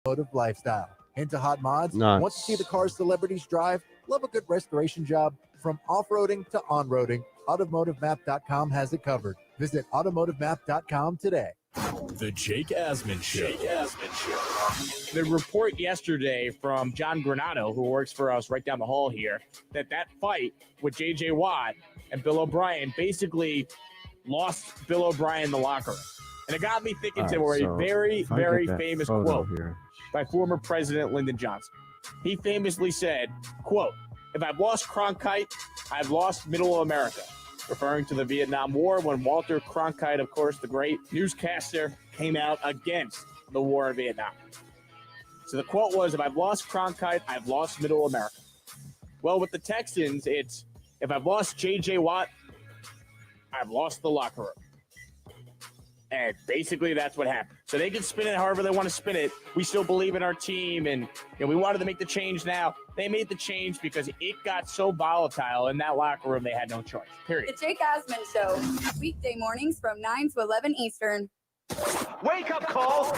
automotive lifestyle. Into hot mods? Nuts. Want to see the cars celebrities drive? Love a good restoration job? From off-roading to on-roading, AutomotiveMap.com has it covered. Visit AutomotiveMap.com today. The Jake Asman Show. The report yesterday from John Granado, who works for us right down the hall here, that fight with J.J. Watt and Bill O'Brien basically lost Bill O'Brien in the locker room. And it got me thinking to a very, very famous quote by former President Lyndon Johnson. He famously said, quote, "If I've lost Cronkite, I've lost middle America," referring to the Vietnam War when Walter Cronkite, of course, the great newscaster, came out against the war in Vietnam. So the quote was, "If I've lost Cronkite, I've lost middle America." Well, with the Texans, it's, "If I've lost J.J. Watt, I've lost the locker room." And basically that's what happened. So they can spin it however they want to spin it. We still believe in our team, and we wanted to make the change now. They made the change because it got so volatile in that locker room they had no choice, period. The Jake Asman Show, weekday mornings from 9 to 11 Eastern. Wake up call.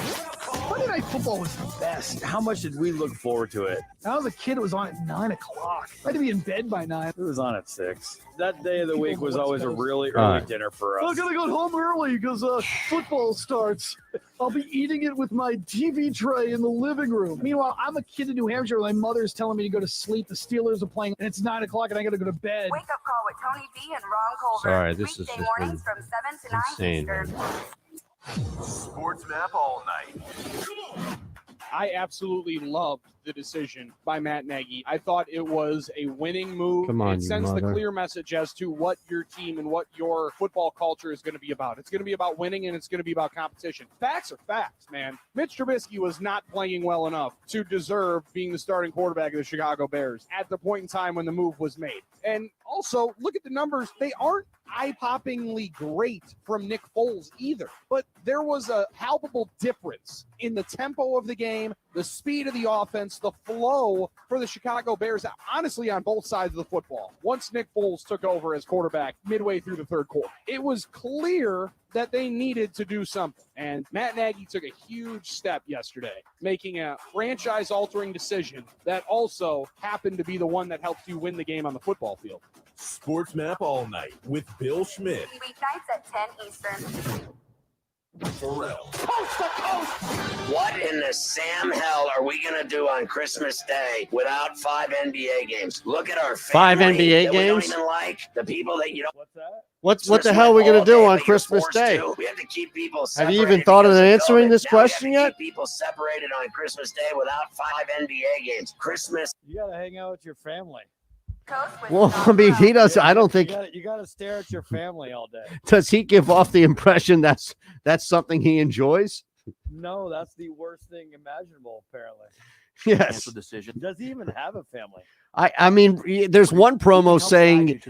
Monday Night Football was the best. How much did we look forward to it? When I was a kid, it was on at 9 o'clock. I had to be in bed by 9. It was on at 6. That day of the week was always a really early dinner for us. I'm going to go home early because football starts. I'll be eating it with my TV tray in the living room. Meanwhile, I'm a kid in New Hampshire. My mother's telling me to go to sleep. The Steelers are playing, and it's 9 o'clock, and I got to go to bed. Wake up call with Tony V and Ron Colbert. Sorry, this is weekday just mornings from 7 to 9 insane, Eastern. man. Sports Map all night. I absolutely loved the decision by Matt Nagy. I thought it was a winning move. Come on, it sends you the mother. clear message as to what your team and what your football culture is going to be about. It's going to be about winning, and it's going to be about competition. Facts are facts, man. Mitch Trubisky was not playing well enough to deserve being the starting quarterback of the Chicago Bears at the point in time when the move was made. And also, look at the numbers. They aren't eye-poppingly great from Nick Foles either. But there was a palpable difference in the tempo of the game, the speed of the offense, the flow for the Chicago Bears, honestly, on both sides of the football. Once Nick Foles took over as quarterback midway through the third quarter, it was clear that they needed to do something. And Matt Nagy took a huge step yesterday, making a franchise-altering decision that also happened to be the one that helped you win the game on the football field. Sports Map all night with Bill Schmidt. Weeknights at 10 Eastern. Pharrell. Coast to coast. What in the Sam hell are we going to do on Christmas Day without 5 NBA games? Look at our family 5 NBA that games? we don't even like, the people that you don't. What's that? What the hell are we going to do on Christmas Day? We have to keep people Have separated. you even thought of because answering COVID. this Now question we have to yet? keep people separated on Christmas Day without 5 NBA games. Christmas. You got to hang out with your family. Coast with Well, John I mean, he Brown. does. I don't think. You got to stare at your family all day. Does he give off the impression that's something he enjoys? No, that's the worst thing imaginable, apparently. Yes. Decision. Does he even have a family? I mean, there's one promo saying,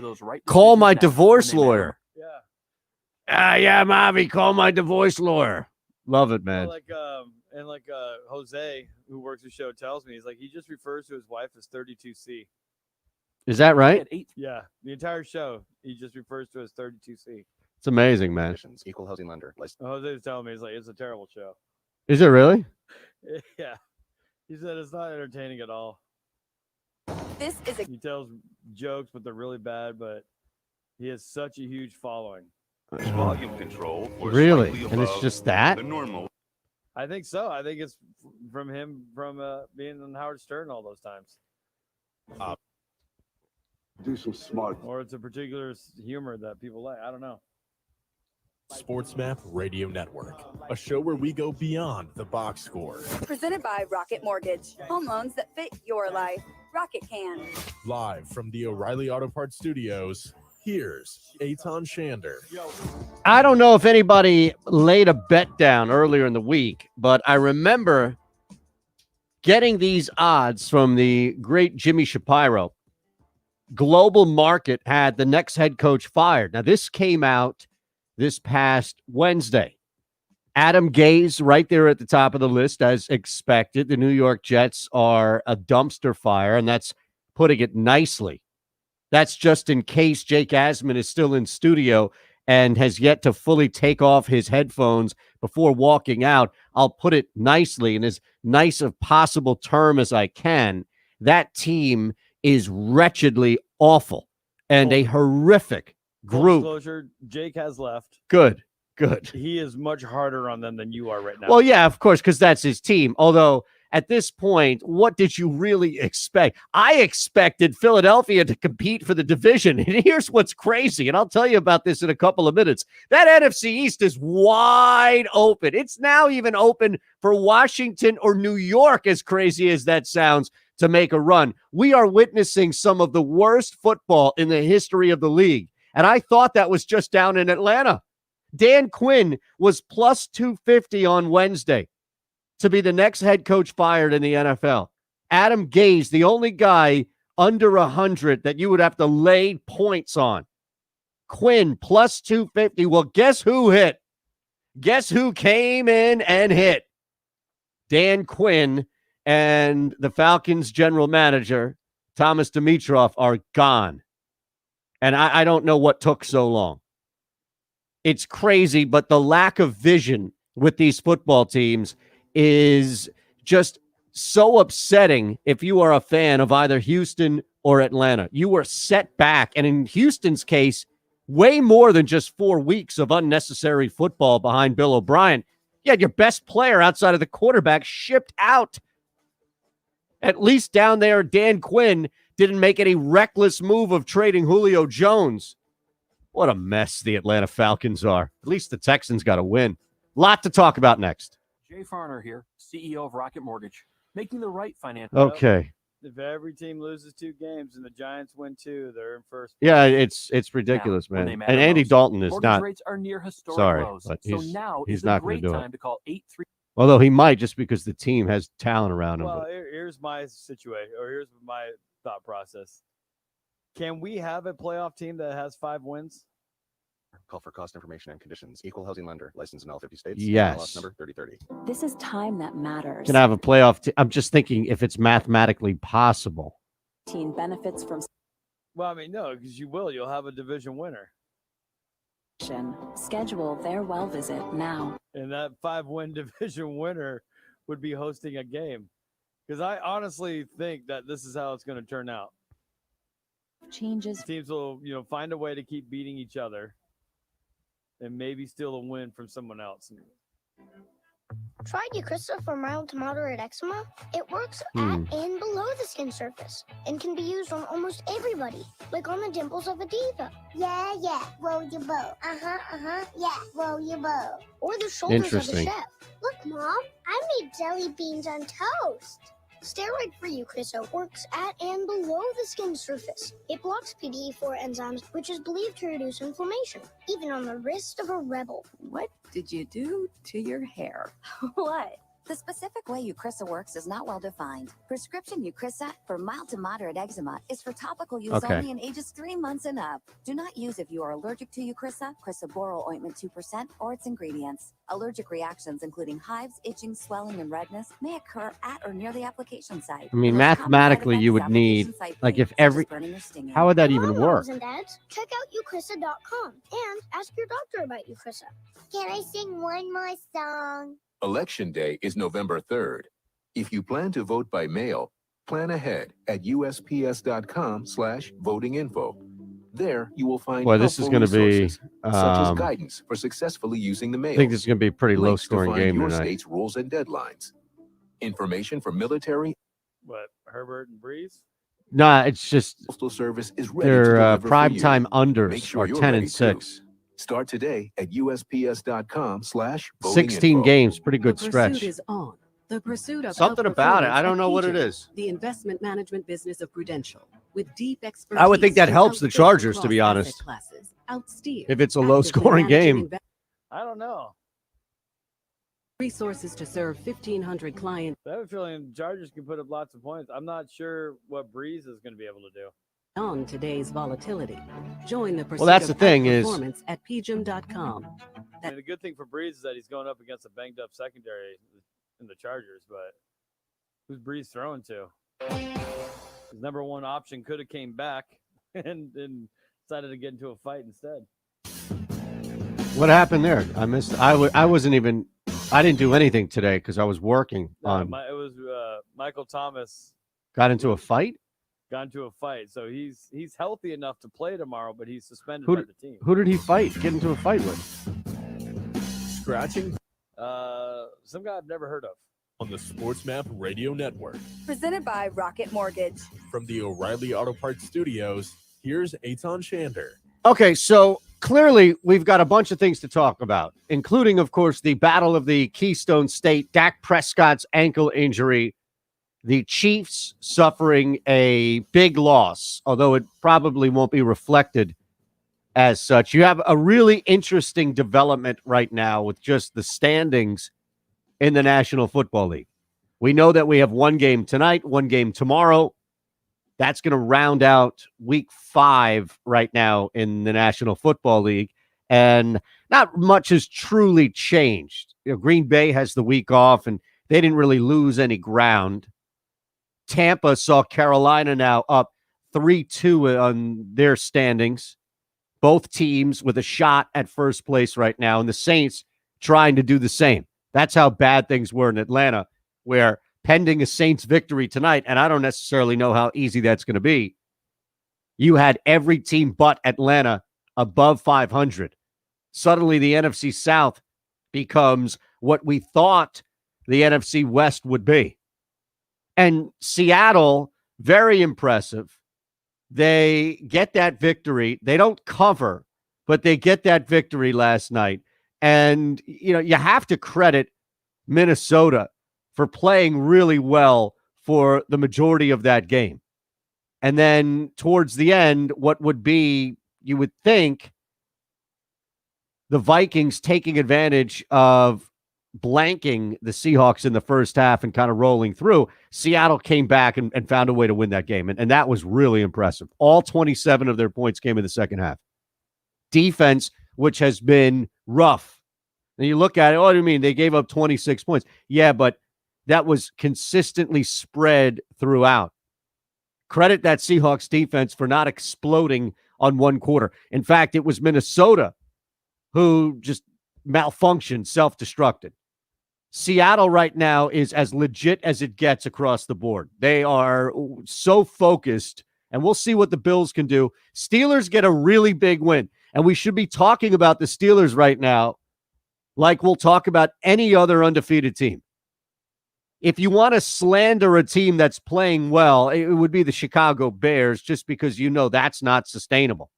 "Call my divorce lawyer." Yeah. Yeah, mommy, call my divorce lawyer. Love it, man. Like Jose, who works the show, tells me, he's like, he just refers to his wife as 32C. Is that right? Yeah, the entire show, he just refers to as 32C. It's amazing, man. Equal housing lender. Jose's telling me, he's like, it's a terrible show. Is it really? Yeah. He said it's not entertaining at all. This is a He tells jokes, but they're really bad, but he has such a huge following. Volume control. Really? And it's just that? The normal. I think so. I think it's from him, being on Howard Stern all those times. Do some smart. Or it's a particular humor that people like. I don't know. Sports Map Radio Network, a show where we go beyond the box score. presented by Rocket Mortgage. Home loans that fit your life. Rocket can. Live from the O'Reilly Auto Parts Studios, here's Eitan Shander. I don't know if anybody laid a bet down earlier in the week, but I remember getting these odds from the great Jimmy Shapiro. Global Market had the next head coach fired. Now, this came out this past Wednesday. Adam Gase right there at the top of the list, as expected. The New York Jets are a dumpster fire, and that's putting it nicely. That's just in case Jake Asman is still in studio and has yet to fully take off his headphones before walking out. I'll put it nicely, in as nice a possible term as I can. That team is wretchedly awful and a horrific Full group. disclosure, Jake has left. Good. He is much harder on them than you are right now. Well, yeah, of course, because that's his team. Although at this point, what did you really expect? I expected Philadelphia to compete for the division. And here's what's crazy, and I'll tell you about this in a couple of minutes. That NFC East is wide open. It's now even open for Washington or New York, as crazy as that sounds, to make a run. We are witnessing some of the worst football in the history of the league. And I thought that was just down in Atlanta. Dan Quinn was plus 250 on Wednesday to be the next head coach fired in the NFL. Adam Gase, the only guy under 100 that you would have to lay points on. Quinn plus 250. Well, guess who hit? Guess who came in and hit? Dan Quinn and the Falcons general manager, Thomas Dimitroff, are gone. And I don't know what took so long. It's crazy, but the lack of vision with these football teams is just so upsetting if you are a fan of either Houston or Atlanta. You were set back, and in Houston's case, way more than just 4 weeks of unnecessary football behind Bill O'Brien. You had your best player outside of the quarterback shipped out. At least down there, Dan Quinn didn't make any reckless move of trading Julio Jones. What a mess the Atlanta Falcons are. At least the Texans got a win. Lot to talk about next. Jay Farner here, CEO of Rocket Mortgage. Making the right financial. Okay. If every team loses 2 games and the Giants win 2, they're in first. Yeah, it's ridiculous, man. And Andy Dalton is mortgage not. Rates are near historic Sorry, lows. but So now he's is not a going to great do time it. to call 83. Although he might, just because the team has talent around him. Well, here's my situation, or here's my thought process. Can we have a playoff team that has 5 wins? Call for cost information and conditions. Equal housing lender. Licensed in all 50 states. Yes. MLS number 3030. This is time that matters. Can have a playoff team. I'm just thinking if it's mathematically possible. Team benefits from. Well, I mean, no, because you will. You'll have a division winner. Schedule their well visit now. And that 5-win division winner would be hosting a game. Because I honestly think that this is how it's going to turn out. Changes. Teams will, find a way to keep beating each other and maybe steal a win from someone else. Tried Eucrisa for mild to moderate eczema? It works at and below the skin surface and can be used on almost everybody, like on the dimples of a diva. Yeah, roll your boat. Yeah, roll your boat. Or the shoulders of a chef. Look, Mom, I made jelly beans on toast. Steroid-free Eucrisa works at and below the skin surface. It blocks PDE4 enzymes, which is believed to reduce inflammation, even on the wrist of a rebel. What did you do to your hair? What? The specific way Eucrisa works is not well defined. Prescription Eucrisa for mild to moderate eczema is for topical use only in ages 3 months and up. Do not use if you are allergic to Eucrisa, crisaborole ointment 2%, or its ingredients. Allergic reactions, including hives, itching, swelling, and redness, may occur at or near the application site. I mean, mathematically, you would need, like, if every. How would that even work? Moms and dads, check out Eucrisa.com and ask your doctor about Eucrisa. Can I sing one more song? Election Day is November 3rd. If you plan to vote by mail, plan ahead at USPS.com/votinginfo. There, you will find Boy, this is going to be such as guidance for successfully using the mail. I think this is going to be a pretty low-scoring game your tonight. state's rules and deadlines. Information for military. What, Herbert and Breeze? Nah, it's just Postal Service is ready to their deliver prime for you. time unders Make sure are you're 10 ready and 6. too. Start today at USPS.com/votinginfo. 16 games, pretty good The stretch. pursuit is on. The pursuit of Something health about it. performance I don't at know what it PGIM, is. The investment management business of Prudential, with deep expertise. I would think that helps the outfit Chargers, to be across honest. asset classes, outsteer, If it's a actively low-scoring managing game. I don't know. Resources to serve 1,500 clients. I have a feeling the Chargers can put up lots of points. I'm not sure what Breeze is going to be able to do. On today's volatility. Join the pursuit Well, that's the of thing is- performance at pgim.com. And the good thing for Breeze is that he's going up against a banged up secondary in the Chargers, but who's Breeze throwing to? His number one option could have came back and decided to get into a fight instead. What happened there? I missed. I wasn't even. I didn't do anything today because I was working on. It was Michael Thomas Got into a fight. got into a fight, so he's healthy enough to play tomorrow, but he's suspended Who by the team. Who did he fight? Get into a fight with? Scratching Some guy I've never heard of. on the SportsMap Radio Network. Presented by Rocket Mortgage. From the O'Reilly Auto Parts Studios, here's Eitan Shander. Okay, so clearly we've got a bunch of things to talk about, including, of course, the battle of the Keystone State, Dak Prescott's ankle injury, the Chiefs suffering a big loss, although it probably won't be reflected as such. You have a really interesting development right now with just the standings in the National Football League. We know that we have one game tonight, one game tomorrow. That's going to round out week 5 right now in the National Football League. And not much has truly changed. Green Bay has the week off, and they didn't really lose any ground. Tampa saw Carolina now up 3-2 on their standings. Both teams with a shot at first place right now, and the Saints trying to do the same. That's how bad things were in Atlanta, where pending a Saints victory tonight, and I don't necessarily know how easy that's going to be, you had every team but Atlanta above 500. Suddenly the NFC South becomes what we thought the NFC West would be. And Seattle, very impressive. They get that victory. They don't cover, but they get that victory last night. And, you know, you have to credit Minnesota for playing really well for the majority of that game. And then towards the end, what would be, you would think, the Vikings taking advantage of blanking the Seahawks in the first half and kind of rolling through. Seattle came back and found a way to win that game. And that was really impressive. All 27 of their points came in the second half. Defense, which has been rough. And you look at it, what do you mean? They gave up 26 points. Yeah, but that was consistently spread throughout. Credit that Seahawks defense for not exploding on one quarter. In fact, it was Minnesota who just malfunctioned, self-destructed. Seattle right now is as legit as it gets across the board. They are so focused, and we'll see what the Bills can do. Steelers get a really big win, and we should be talking about the Steelers right now like we'll talk about any other undefeated team. If you want to slander a team that's playing well, it would be the Chicago Bears, just because you know that's not sustainable.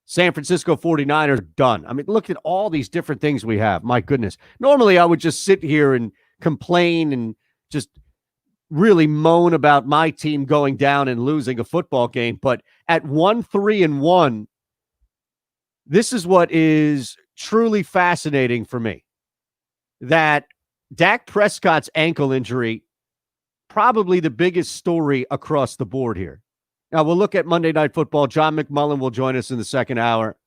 San Francisco 49ers done. I mean, look at all these different things we have. My goodness. Normally, I would just sit here and complain and just really moan about my team going down and losing a football game. But at 1-3-1, this is what is truly fascinating for me. That Dak Prescott's ankle injury, probably the biggest story across the board here. Now, we'll look at Monday Night Football. John McMullen will join us in the second hour.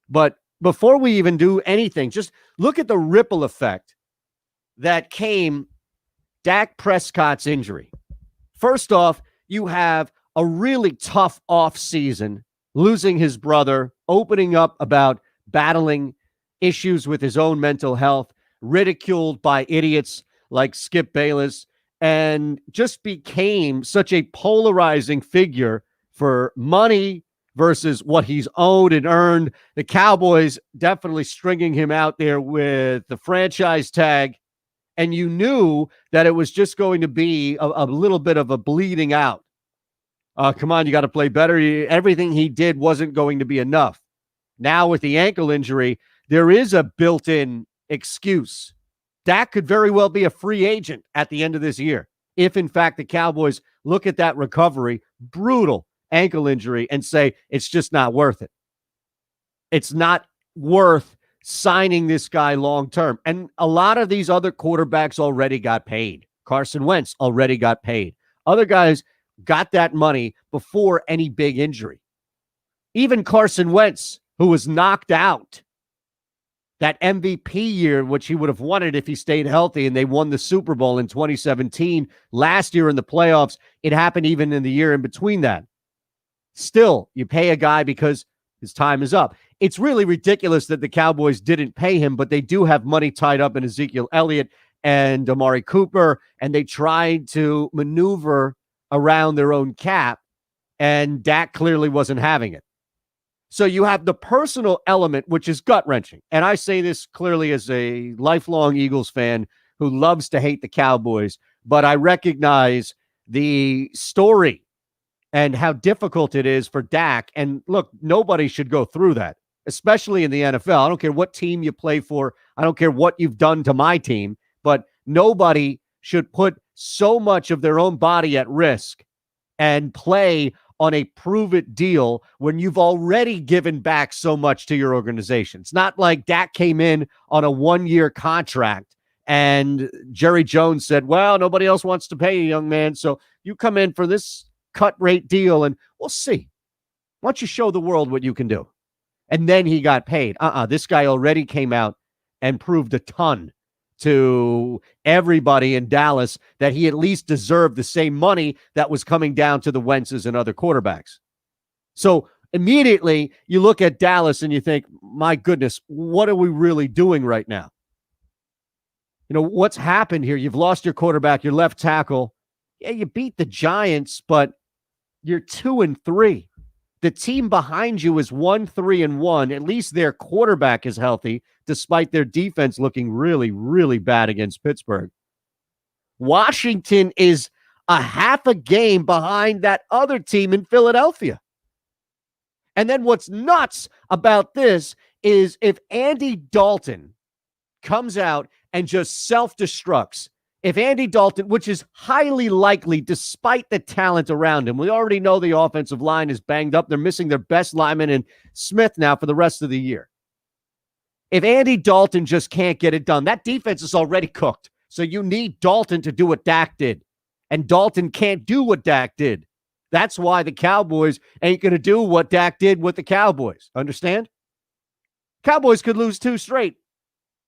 But before we even do anything, just look at the ripple effect that came Dak Prescott's injury. First off, you have a really tough offseason, losing his brother, opening up about battling issues with his own mental health, ridiculed by idiots like Skip Bayless, and just became such a polarizing figure for money versus what he's owed and earned. The Cowboys definitely stringing him out there with the franchise tag, and you knew that it was just going to be a little bit of a bleeding out. Come on, you got to play better. Everything he did wasn't going to be enough. Now with the ankle injury, there is a built-in excuse. Dak could very well be a free agent at the end of this year if, in fact, the Cowboys look at that recovery, brutal ankle injury, and say it's just not worth it. It's not worth signing this guy long-term. And a lot of these other quarterbacks already got paid. Carson Wentz already got paid. Other guys got that money before any big injury. Even Carson Wentz, who was knocked out that MVP year, which he would have wanted if he stayed healthy, and they won the Super Bowl in 2017. Last year in the playoffs, it happened even in the year in between that. Still, you pay a guy because his time is up. it's really ridiculous that the Cowboys didn't pay him, but they do have money tied up in Ezekiel Elliott and Amari Cooper, and they tried to maneuver around their own cap, and Dak clearly wasn't having it. So you have the personal element, which is gut-wrenching. And I say this clearly as a lifelong Eagles fan who loves to hate the Cowboys, but I recognize the story and how difficult it is for Dak. And look, nobody should go through that, especially in the NFL. I don't care what team you play for. I don't care what you've done to my team, but nobody should put so much of their own body at risk and play on a prove-it deal when you've already given back so much to your organization. It's not like Dak came in on a one-year contract and Jerry Jones said, well, nobody else wants to pay you, young man, so you come in for this cut-rate deal and we'll see. Why don't you show the world what you can do? And then he got paid. This guy already came out and proved a ton to everybody in Dallas that he at least deserved the same money that was coming down to the Wentzes and other quarterbacks. So immediately you look at Dallas and you think, my goodness, what are we really doing right now? You know, what's happened here? You've lost your quarterback, your left tackle. Yeah, you beat the Giants, but you're 2-3. The team behind you is 1-3-1. At least their quarterback is healthy, despite their defense looking really, really bad against Pittsburgh. Washington is a half a game behind that other team in Philadelphia. And then what's nuts about this is if Andy Dalton comes out and just self-destructs, if Andy Dalton, which is highly likely despite the talent around him, we already know the offensive line is banged up. They're missing their best lineman in Smith now for the rest of the year. If Andy Dalton just can't get it done, that defense is already cooked. So you need Dalton to do what Dak did. And Dalton can't do what Dak did. That's why the Cowboys ain't going to do what Dak did with the Cowboys. Understand? Cowboys could lose 2 straight.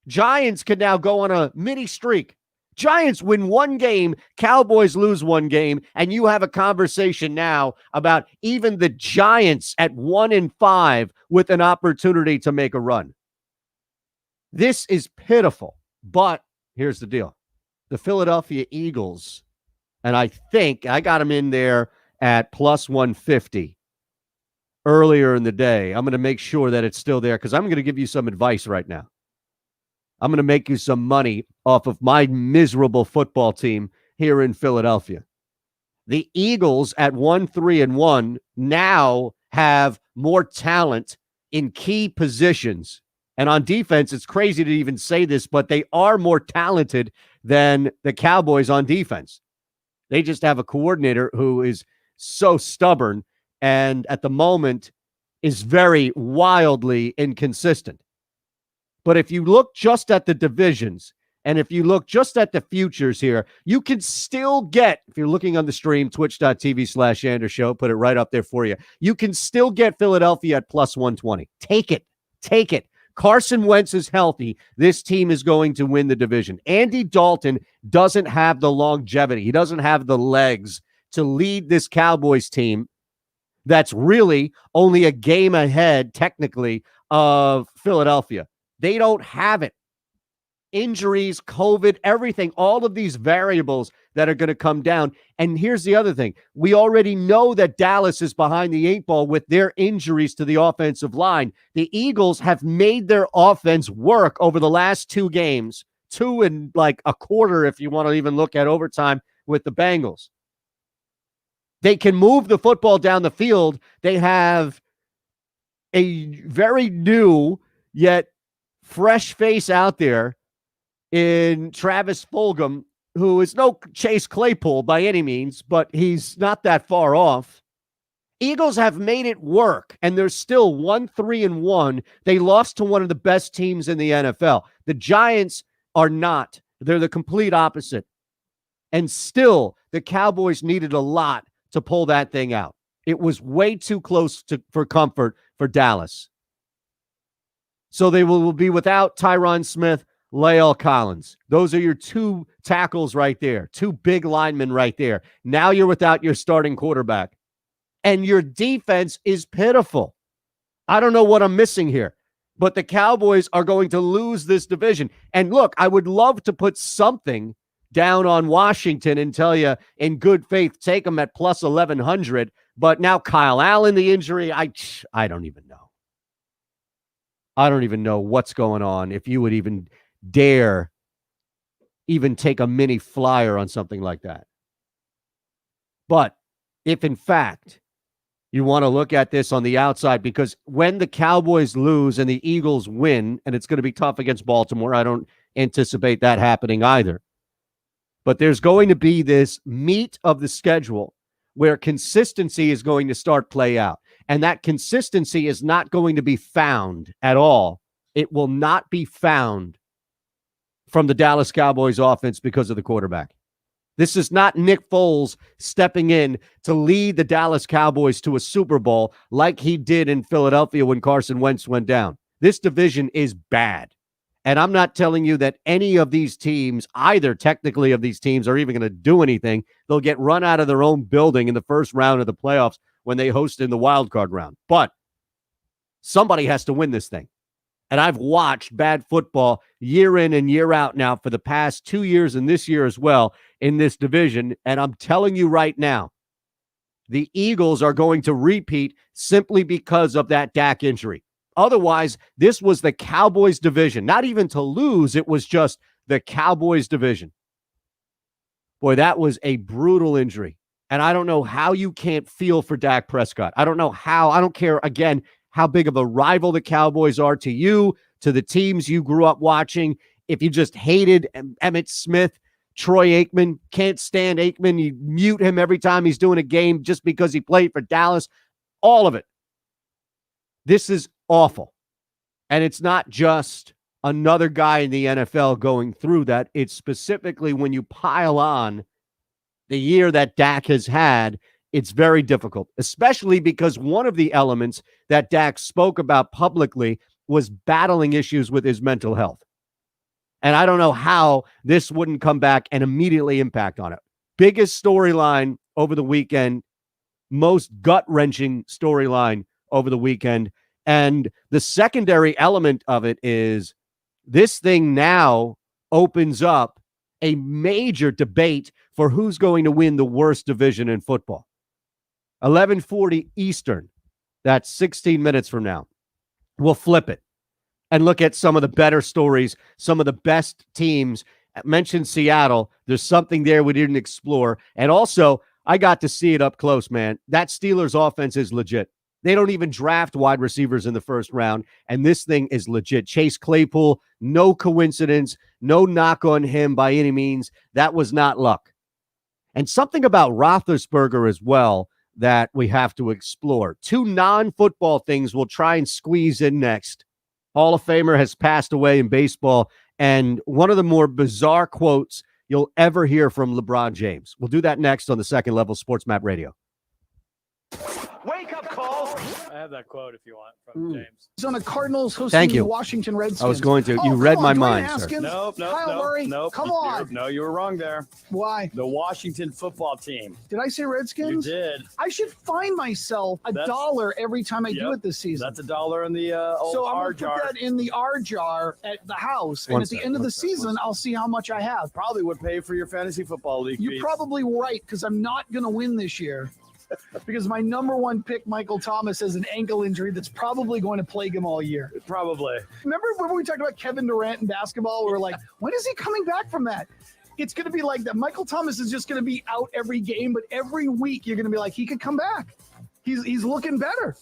Giants could now go on a mini streak. Giants win 1 game, Cowboys lose 1 game, and you have a conversation now about even the Giants at 1-5 with an opportunity to make a run. This is pitiful, but here's the deal. The Philadelphia Eagles, and I think I got them in there at plus 150 earlier in the day. I'm going to make sure that it's still there because I'm going to give you some advice right now. I'm going to make you some money off of my miserable football team here in Philadelphia. The Eagles at 1-3-1 now have more talent in key positions. And on defense, it's crazy to even say this, but they are more talented than the Cowboys on defense. They just have a coordinator who is so stubborn and at the moment is very wildly inconsistent. But if you look just at the divisions and if you look just at the futures here, you can still get, if you're looking on the stream, twitch.tv/Anders Show, put it right up there for you. You can still get Philadelphia at plus 120. Take it. Take it. Carson Wentz is healthy. This team is going to win the division. Andy Dalton doesn't have the longevity. He doesn't have the legs to lead this Cowboys team that's really only a game ahead, technically, of Philadelphia. They don't have it. Injuries, COVID, everything, all of these variables that are going to come down. And here's the other thing. We already know that Dallas is behind the 8 ball with their injuries to the offensive line. The Eagles have made their offense work over the last 2 games, 2 and like a quarter if you want to even look at overtime with the Bengals. They can move the football down the field. They have a very new yet fresh face out there in Travis Fulgham, who is no Chase Claypool by any means, but he's not that far off. Eagles have made it work, and they're still 1-3-1. They lost to one of the best teams in the NFL. The Giants are not. They're the complete opposite. And still, the Cowboys needed a lot to pull that thing out. It was way too close for comfort for Dallas. So they will be without Tyron Smith, La'el Collins. Those are your 2 tackles right there, 2 big linemen right there. Now you're without your starting quarterback. And your defense is pitiful. I don't know what I'm missing here, but the Cowboys are going to lose this division. And look, I would love to put something down on Washington and tell you in good faith, take them at plus 1,100. But now Kyle Allen, the injury, I don't even know. I don't even know what's going on. If you would even dare even take a mini flyer on something like that. But if in fact you want to look at this on the outside, because when the Cowboys lose and the Eagles win, and it's going to be tough against Baltimore, I don't anticipate that happening either. But there's going to be this meat of the schedule where consistency is going to start play out. And that consistency is not going to be found at all. It will not be found from the Dallas Cowboys offense because of the quarterback. This is not Nick Foles stepping in to lead the Dallas Cowboys to a Super Bowl like he did in Philadelphia when Carson Wentz went down. This division is bad. And I'm not telling you that any of these teams, either technically of these teams, are even going to do anything. They'll get run out of their own building in the first round of the playoffs when they host in the wild card round. But somebody has to win this thing. And I've watched bad football year in and year out now for the past 2 years and this year as well in this division. And I'm telling you right now, the Eagles are going to repeat simply because of that Dak injury. Otherwise, this was the Cowboys division. Not even to lose, it was just the Cowboys division. Boy, that was a brutal injury. And I don't know how you can't feel for Dak Prescott. I don't know how. I don't care, again, how big of a rival the Cowboys are to you, to the teams you grew up watching. If you just hated Emmitt Smith, Troy Aikman, can't stand Aikman, you mute him every time he's doing a game just because he played for Dallas, all of it. This is awful. And it's not just another guy in the NFL going through that. It's specifically when you pile on the year that Dak has had, it's very difficult, especially because one of the elements that Dak spoke about publicly was battling issues with his mental health. And I don't know how this wouldn't come back and immediately impact on it. Biggest storyline over the weekend, most gut-wrenching storyline over the weekend. And the secondary element of it is this thing now opens up a major debate for who's going to win the worst division in football. 11:40 Eastern. That's 16 minutes from now. We'll flip it and look at some of the better stories, some of the best teams. I mentioned Seattle. There's something there we didn't explore. And also, I got to see it up close, man. That Steelers offense is legit. They don't even draft wide receivers in the first round, and this thing is legit. Chase Claypool, no coincidence, no knock on him by any means. That was not luck. And something about Roethlisberger as well that we have to explore. Two non-football things we'll try and squeeze in next. Hall of Famer has passed away in baseball, and one of the more bizarre quotes you'll ever hear from LeBron James. We'll do that next on the Second Level Sports Map Radio. Wake up call. I have that quote if you want from James. He's on the Cardinals hosting Thank you. the Washington Redskins. I was going to. You Oh, read come my on, Dwayne mind, sir. Haskins, Nope. Kyle Murray, Nope. come on. No, you were wrong there. Why? The Washington football team. Did I say Redskins? You did. I should find myself $1 every time I do it this season. That's $1 in the old So I'm R going to jar. put that in the R jar at the house, and One at the sec, end of one the sec, season, I'll see how much I have. Probably would pay for your fantasy football league. You're fees. probably right, because I'm not going to win this year. Because my number one pick, Michael Thomas, has an ankle injury that's probably going to plague him all year. Probably. Remember when we talked about Kevin Durant in basketball? We were like, when is he coming back from that? It's going to be like that. Michael Thomas is just going to be out every game, but every week you're going to be like, he could come back. He's looking better.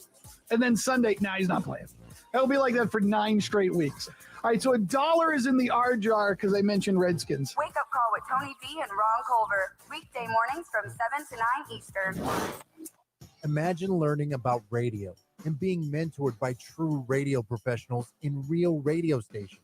And then Sunday, he's not playing. It'll be like that for 9 straight weeks. All right, so $1 is in the R jar because I mentioned Redskins. Wake up call with Tony V and Ron Culver. Weekday mornings from 7 to 9 Eastern. Imagine learning about radio and being mentored by true radio professionals in real radio stations.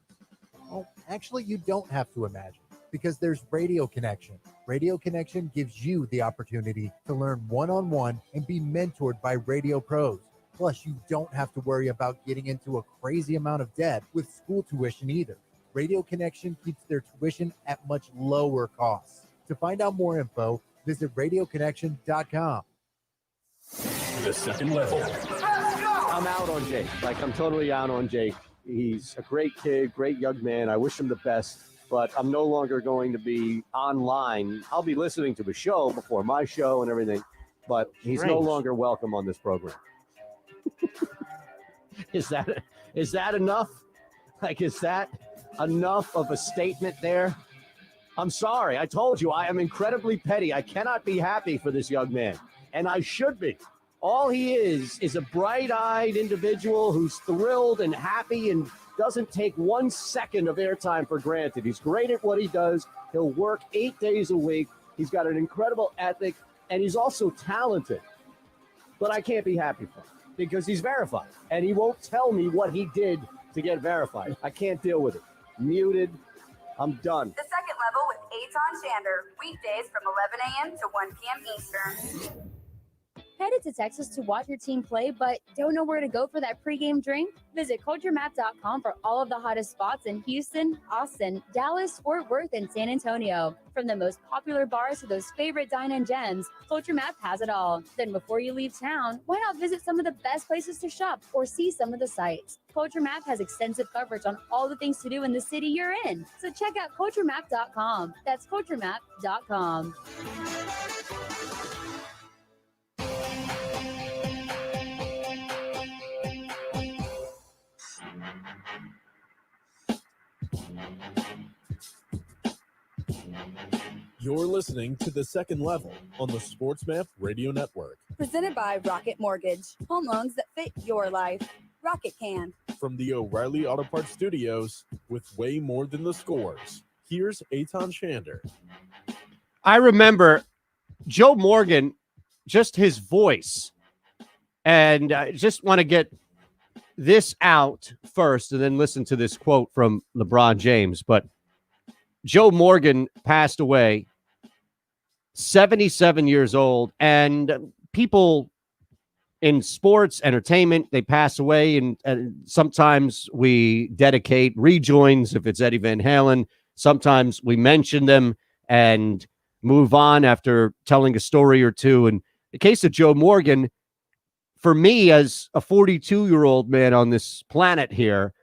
Well, actually, you don't have to imagine, because there's Radio Connection. Radio Connection gives you the opportunity to learn one-on-one and be mentored by radio pros. Plus, you don't have to worry about getting into a crazy amount of debt with school tuition either. Radio Connection keeps their tuition at much lower costs. To find out more info, visit radioconnection.com. The Second Level. I'm out on Jake. Like, I'm totally out on Jake. He's a great kid, great young man. I wish him the best, but I'm no longer going to be online. I'll be listening to the show before my show and everything, but he's no longer welcome on this program. Is that enough? Like, is that enough of a statement there? I'm sorry. I told you I am incredibly petty. I cannot be happy for this young man, and I should be. All he is a bright-eyed individual who's thrilled and happy and doesn't take 1 second of airtime for granted. He's great at what he does. He'll work 8 days a week. He's got an incredible ethic, and he's also talented. But I can't be happy for him because he's verified, and he won't tell me what he did to get verified. I can't deal with it. Muted. I'm done. The Second Level with Eitan Shander, weekdays from 11 a.m. to 1 p.m. Eastern. Headed to Texas to watch your team play, but don't know where to go for that pregame drink? Visit CultureMap.com for all of the hottest spots in Houston, Austin, Dallas, Fort Worth, and San Antonio. From the most popular bars to those favorite dine-in gems, Culture Map has it all. Then before you leave town, why not visit some of the best places to shop or see some of the sights? Culture Map has extensive coverage on all the things to do in the city you're in. So check out CultureMap.com. That's CultureMap.com. You're listening to The Second Level on the SportsMap Radio Network. Presented by Rocket Mortgage. Home loans that fit your life. Rocket can. From the O'Reilly Auto Parts Studios, with way more than the scores, here's Eitan Shander. I remember Joe Morgan, just his voice. And I just want to get this out first and then listen to this quote from LeBron James. But Joe Morgan passed away, 77 years old, and people in sports, entertainment, they pass away, and sometimes we dedicate rejoins if it's Eddie Van Halen. Sometimes we mention them and move on after telling a story or two. In the case of Joe Morgan, for me, as a 42-year-old man on this planet here,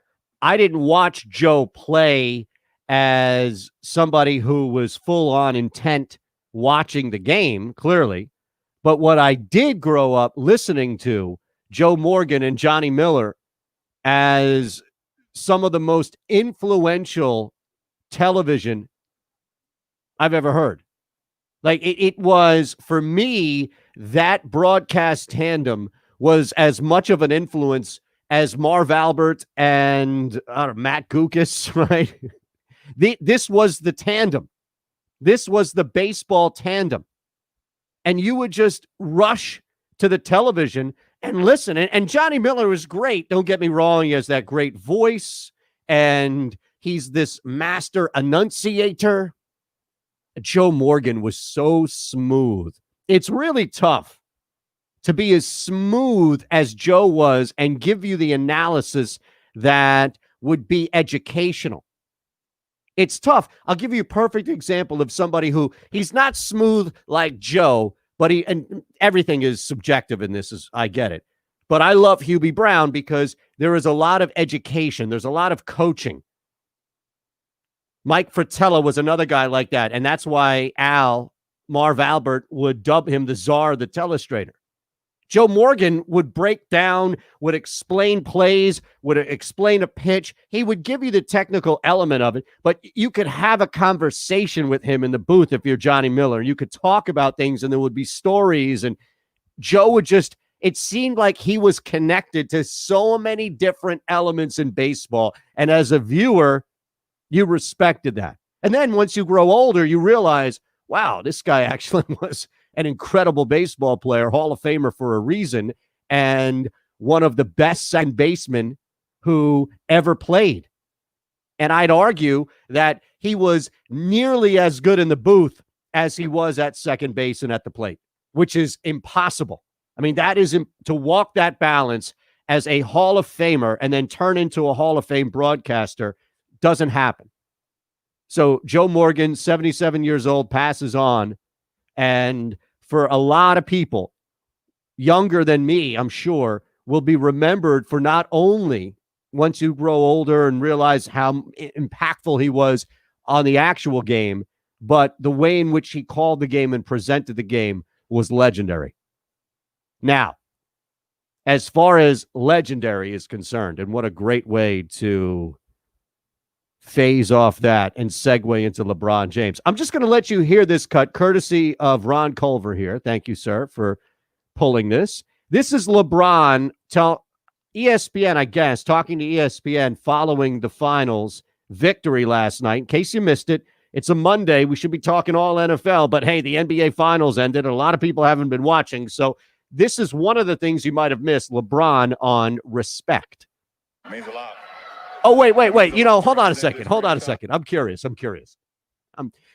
I didn't watch Joe play as somebody who was full on intent watching the game, clearly. But what I did grow up listening to Joe Morgan and Johnny Miller as some of the most influential television I've ever heard. Like, it was, for me, that broadcast tandem was as much of an influence as Marv Albert and Matt Guokas, right? This was the tandem. This was the baseball tandem. And you would just rush to the television and listen. And Johnny Miller was great. Don't get me wrong. He has that great voice, and he's this master enunciator. Joe Morgan was so smooth. It's really tough to be as smooth as Joe was and give you the analysis that would be educational. It's tough. I'll give you a perfect example of somebody who, he's not smooth like Joe, but and everything is subjective in this, I get it. But I love Hubie Brown because there is a lot of education. There's a lot of coaching. Mike Fratello was another guy like that. And that's why Marv Albert would dub him the czar of the telestrator. Joe Morgan would break down, would explain plays, would explain a pitch. He would give you the technical element of it, but you could have a conversation with him in the booth if you're Johnny Miller. You could talk about things, and there would be stories, and Joe would just, it seemed like he was connected to so many different elements in baseball, and as a viewer, you respected that. And then once you grow older, you realize, wow, this guy actually was an incredible baseball player, Hall of Famer for a reason, and one of the best second basemen who ever played. And I'd argue that he was nearly as good in the booth as he was at second base and at the plate, which is impossible. I mean, that is to walk that balance as a Hall of Famer and then turn into a Hall of Fame broadcaster doesn't happen. So Joe Morgan, 77 years old, passes on. And for a lot of people, younger than me, I'm sure, will be remembered for not only once you grow older and realize how impactful he was on the actual game, but the way in which he called the game and presented the game was legendary. Now, as far as legendary is concerned, and what a great way to phase off that and segue into LeBron James. I'm just going to let you hear this cut courtesy of Ron Culver here. Thank you, sir, for pulling this. This is LeBron tell ESPN, I guess, talking to ESPN following the finals victory last night. In case you missed it, it's a Monday. We should be talking all NFL, but hey, the NBA finals ended and a lot of people haven't been watching. So this is one of the things you might have missed. LeBron on respect. Means a lot. Oh, wait. Hold on a second. I'm curious.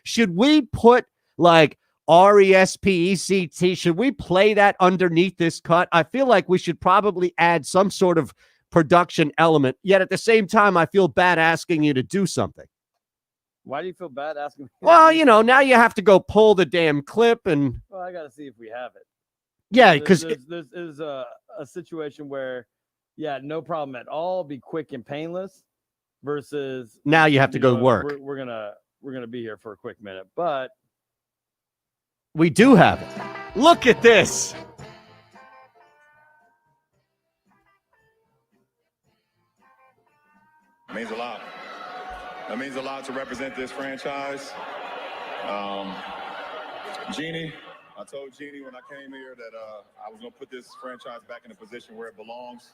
Should we put like RESPECT? Should we play that underneath this cut? I feel like we should probably add some sort of production element. Yet at the same time, I feel bad asking you to do something. Why do you feel bad asking me? Well, now you have to go pull the damn clip and. Well, I got to see if we have it. Yeah, because there's a situation where, yeah, no problem at all, be quick and painless, versus now you have to go work. We're gonna be here for a quick minute, but we do have it. Look at this. It means a lot. It means a lot to represent this franchise. Jeannie, I told Jeannie when I came here that I was going to put this franchise back in a position where it belongs.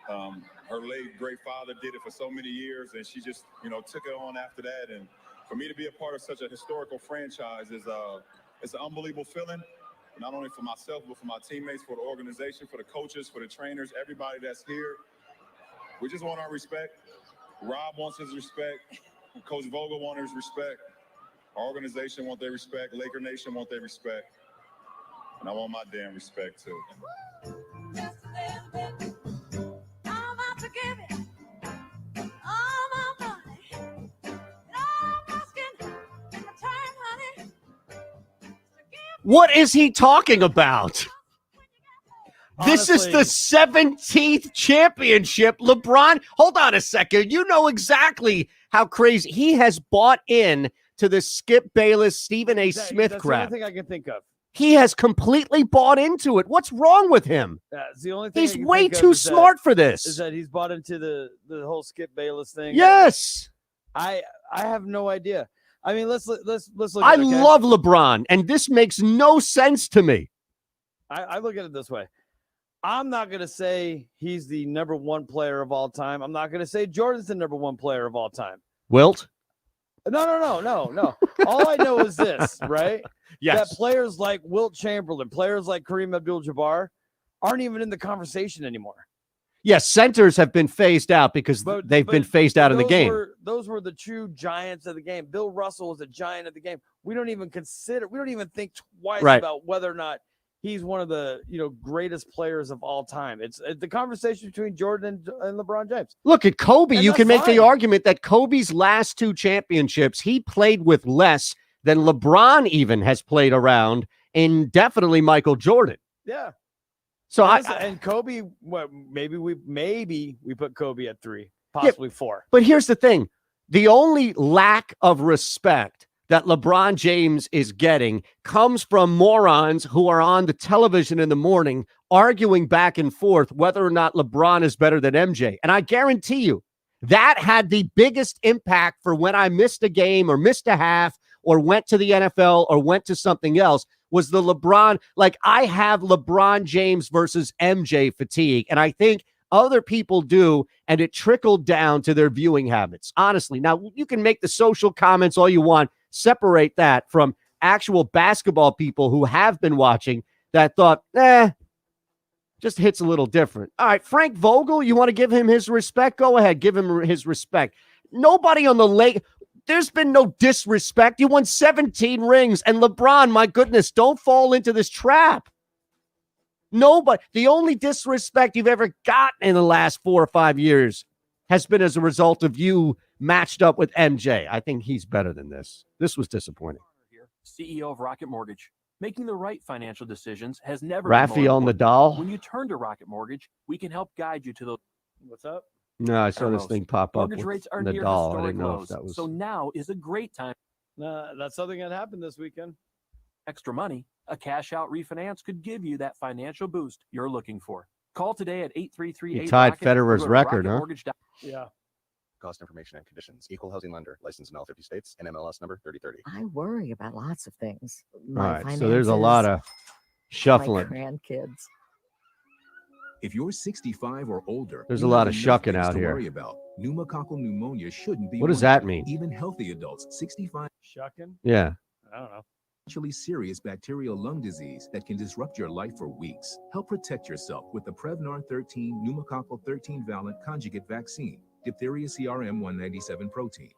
Her late great father did it for so many years, and she just, took it on after that. And for me to be a part of such a historical franchise is it's an unbelievable feeling, not only for myself, but for my teammates, for the organization, for the coaches, for the trainers, everybody that's here. We just want our respect. Rob wants his respect. Coach Vogel wants his respect. Our organization wants their respect. Laker Nation wants their respect. And I want my damn respect, too. What is he talking about? This is the 17th championship. LeBron, hold on a second. You know exactly how crazy. He has bought in to the Skip Bayless, Stephen A. Smith crap. That's the only thing I can think of. He has completely bought into it. What's wrong with him? It's the only thing He's way too smart for this. Is that he's bought into the whole Skip Bayless thing? Yes. I have no idea. I mean, let's look. I love LeBron, and this makes no sense to me. I look at it this way. I'm not going to say he's the number one player of all time. I'm not going to say Jordan's the number one player of all time. Wilt? No. All I know is this, right? Yes. That players like Wilt Chamberlain, players like Kareem Abdul-Jabbar aren't even in the conversation anymore. Yes, centers have been phased out because they've been phased out of the game. Those were the true giants of the game. Bill Russell was a giant of the game. We don't even think twice about whether or not he's one of the greatest players of all time. It's the conversation between Jordan and LeBron James. Look at Kobe. You can make fine. the argument that Kobe's last two championships, he played with less than LeBron even has played around, and definitely Michael Jordan. Yeah. So and Kobe, maybe we put Kobe at 3, possibly 4. But here's the thing: the only lack of respect that LeBron James is getting comes from morons who are on the television in the morning arguing back and forth whether or not LeBron is better than MJ. And I guarantee you that had the biggest impact for when I missed a game or missed a half or went to the NFL or went to something else was the LeBron. Like, I have LeBron James versus MJ fatigue, and I think other people do, and it trickled down to their viewing habits. Honestly, now you can make the social comments all you want. Separate that from actual basketball people who have been watching that thought, just hits a little different. All right, Frank Vogel, you want to give him his respect? Go ahead, give him his respect. Nobody on the Lake, there's been no disrespect. You won 17 rings, and LeBron, my goodness, don't fall into this trap. Nobody. The only disrespect you've ever gotten in the last 4 or 5 years has been as a result of you matched up with MJ. I think he's better than this. This was disappointing. CEO of Rocket Mortgage. Making the right financial decisions has never Rafael been more Nadal? important. When you turn to Rocket Mortgage, we can help guide you to the. What's up? No, I saw this Carlos, thing pop up mortgage with rates are near Nadal. I historic didn't know lows, if that was. so now is a great time. That's something that happened this weekend. Extra money, a cash out refinance could give you that financial boost you're looking for. Call today at 833 He tied Federer's record, huh? Yeah. Cost information and conditions. Equal housing lender. Licensed in all 50 states. NMLS number 3030. I worry about lots of things. All My right, so there's a lot of shuffling. My grandkids. If you're 65 or older, There's you a lot have of enough shucking things out to here. worry about. Pneumococcal pneumonia shouldn't be. What does one of that them. mean? Even healthy adults, 65. Shucking? Yeah. I don't know. Potentially serious bacterial lung disease that can disrupt your life for weeks. Help protect yourself with the Prevnar 13 pneumococcal 13-valent conjugate vaccine, diphtheria CRM 197 protein.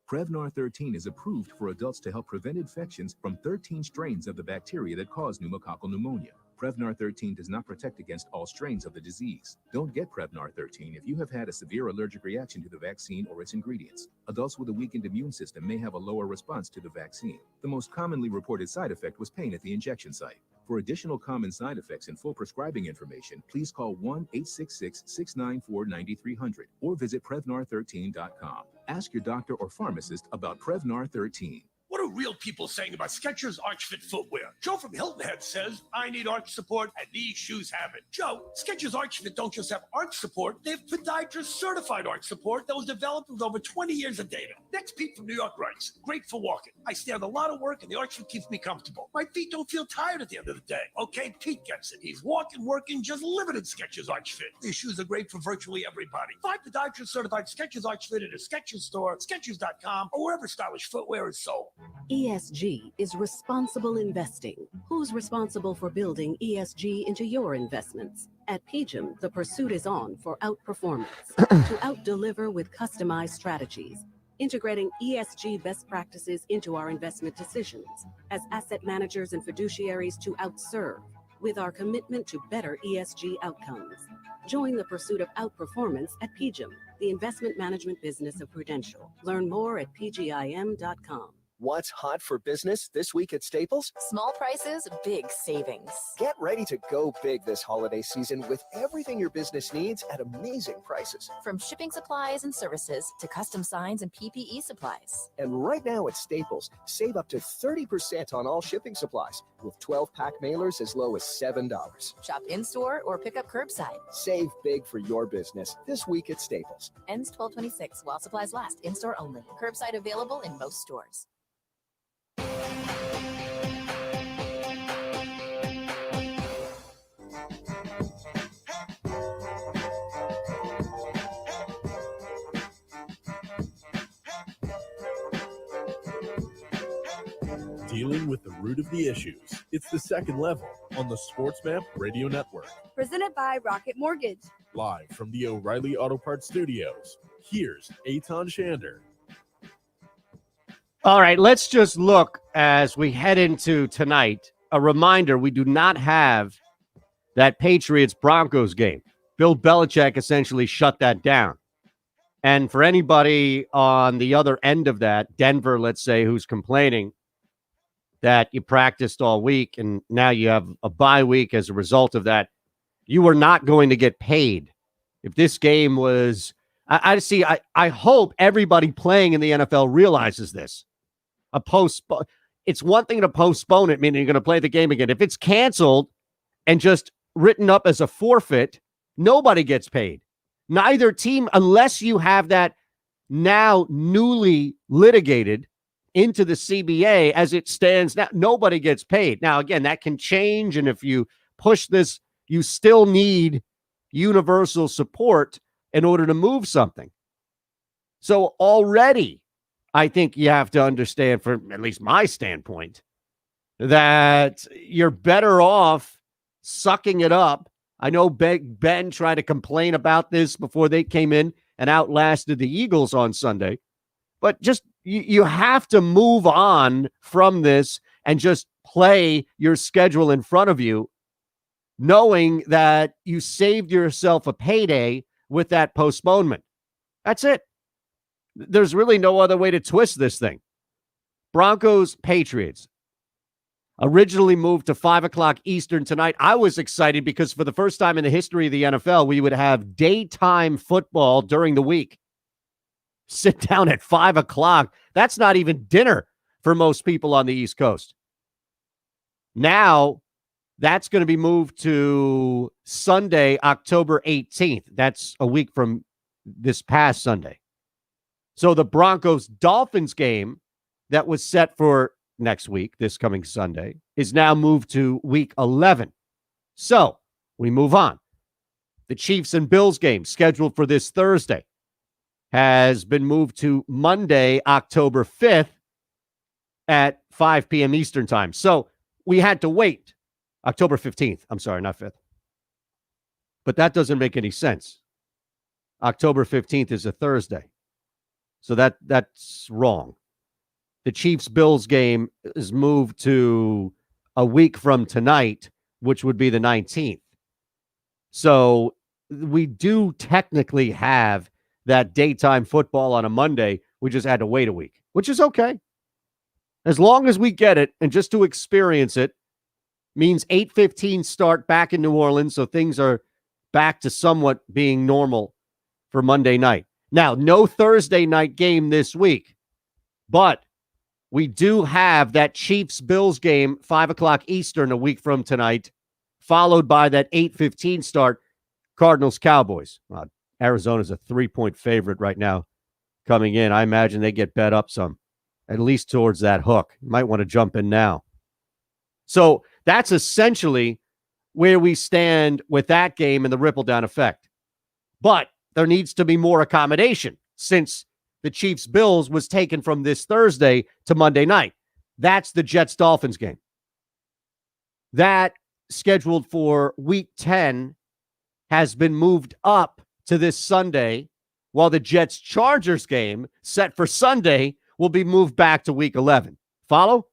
Prevnar 13 is approved for adults to help prevent infections from 13 strains of the bacteria that cause pneumococcal pneumonia. Prevnar 13 does not protect against all strains of the disease. Don't get Prevnar 13 if you have had a severe allergic reaction to the vaccine or its ingredients. Adults with a weakened immune system may have a lower response to the vaccine. The most commonly reported side effect was pain at the injection site. For additional common side effects and full prescribing information, please call 1-866-694-9300 or visit Prevnar13.com. Ask your doctor or pharmacist about Prevnar 13. What are real people saying about Skechers Arch Fit footwear? Joe from Hilton Head says, I need arch support, and these shoes have it. Joe, Skechers Arch Fit don't just have arch support, they have podiatrist certified arch support that was developed with over 20 years of data. Next, Pete from New York writes, great for walking. I stand a lot of work, and the Arch Fit keeps me comfortable. My feet don't feel tired at the end of the day. Okay, Pete gets it. He's walking, working, just living in Skechers Arch Fit. These shoes are great for virtually everybody. Find podiatrist certified Skechers Arch Fit at a Skechers store, Skechers.com, or wherever stylish footwear is sold. ESG is responsible investing. Who's responsible for building ESG into your investments? At PGIM, the pursuit is on for outperformance to outdeliver with customized strategies, integrating ESG best practices into our investment decisions as asset managers and fiduciaries to outserve with our commitment to better ESG outcomes. Join the pursuit of outperformance at PGIM, the investment management business of Prudential. Learn more at pgim.com. What's hot for business this week at Staples? Small prices, big savings. Get ready to go big this holiday season with everything your business needs at amazing prices. From shipping supplies and services to custom signs and PPE supplies. And right now at Staples, save up to 30% on all shipping supplies with 12-pack mailers as low as $7. Shop in-store or pick up curbside. Save big for your business this week at Staples. Ends 12/26 while supplies last. In-store only. Curbside available in most stores. Dealing with the root of the issues. It's the second level on the SportsMap Radio Network. Presented by Rocket Mortgage. Live from the O'Reilly Auto Parts Studios. Here's Eitan Shander. All right, let's just look as we head into tonight. A reminder, we do not have that Patriots-Broncos game. Bill Belichick essentially shut that down. And for anybody on the other end of that, Denver, let's say, who's complaining that you practiced all week and now you have a bye week as a result of that, you are not going to get paid. If this game was, I hope everybody playing in the NFL realizes this. It's one thing to postpone it, meaning you're going to play the game again. If it's canceled and just written up as a forfeit, nobody gets paid. Neither team, unless you have that now newly litigated into the CBA as it stands now, nobody gets paid. Now, again, that can change. And if you push this, you still need universal support in order to move something. So already, I think you have to understand, from at least my standpoint, that you're better off sucking it up. I know Ben tried to complain about this before they came in and outlasted the Eagles on Sunday. But just you have to move on from this and just play your schedule in front of you, knowing that you saved yourself a payday with that postponement. That's it. There's really no other way to twist this thing. Broncos, Patriots. Originally moved to 5 o'clock Eastern tonight. I was excited because for the first time in the history of the NFL, we would have daytime football during the week. Sit down at 5 o'clock. That's not even dinner for most people on the East Coast. Now, that's going to be moved to Sunday, October 18th. That's a week from this past Sunday. So the Broncos-Dolphins game that was set for next week, this coming Sunday, is now moved to week 11. So we move on. The Chiefs and Bills game scheduled for this Thursday has been moved to Monday, October 5th at 5 p.m. Eastern time. So we had to wait. October 15th. I'm sorry, not 5th. But that doesn't make any sense. October 15th is a Thursday. So that's wrong. The Chiefs-Bills game is moved to a week from tonight, which would be the 19th. So we do technically have that daytime football on a Monday. We just had to wait a week, which is okay. As long as we get it, and just to experience it, means 8:15 start back in New Orleans, so things are back to somewhat being normal for Monday night. Now, no Thursday night game this week, but we do have that Chiefs-Bills game, 5 o'clock Eastern, a week from tonight, followed by that 8:15 start, Cardinals-Cowboys. Arizona's a 3-point favorite right now coming in. I imagine they get bet up some, at least towards that hook. You might want to jump in now. So that's essentially where we stand with that game and the ripple-down effect. But there needs to be more accommodation since the Chiefs-Bills was taken from this Thursday to Monday night. That's the Jets-Dolphins game. That, scheduled for Week 10, has been moved up to this Sunday, while the Jets-Chargers game, set for Sunday, will be moved back to Week 11. Follow?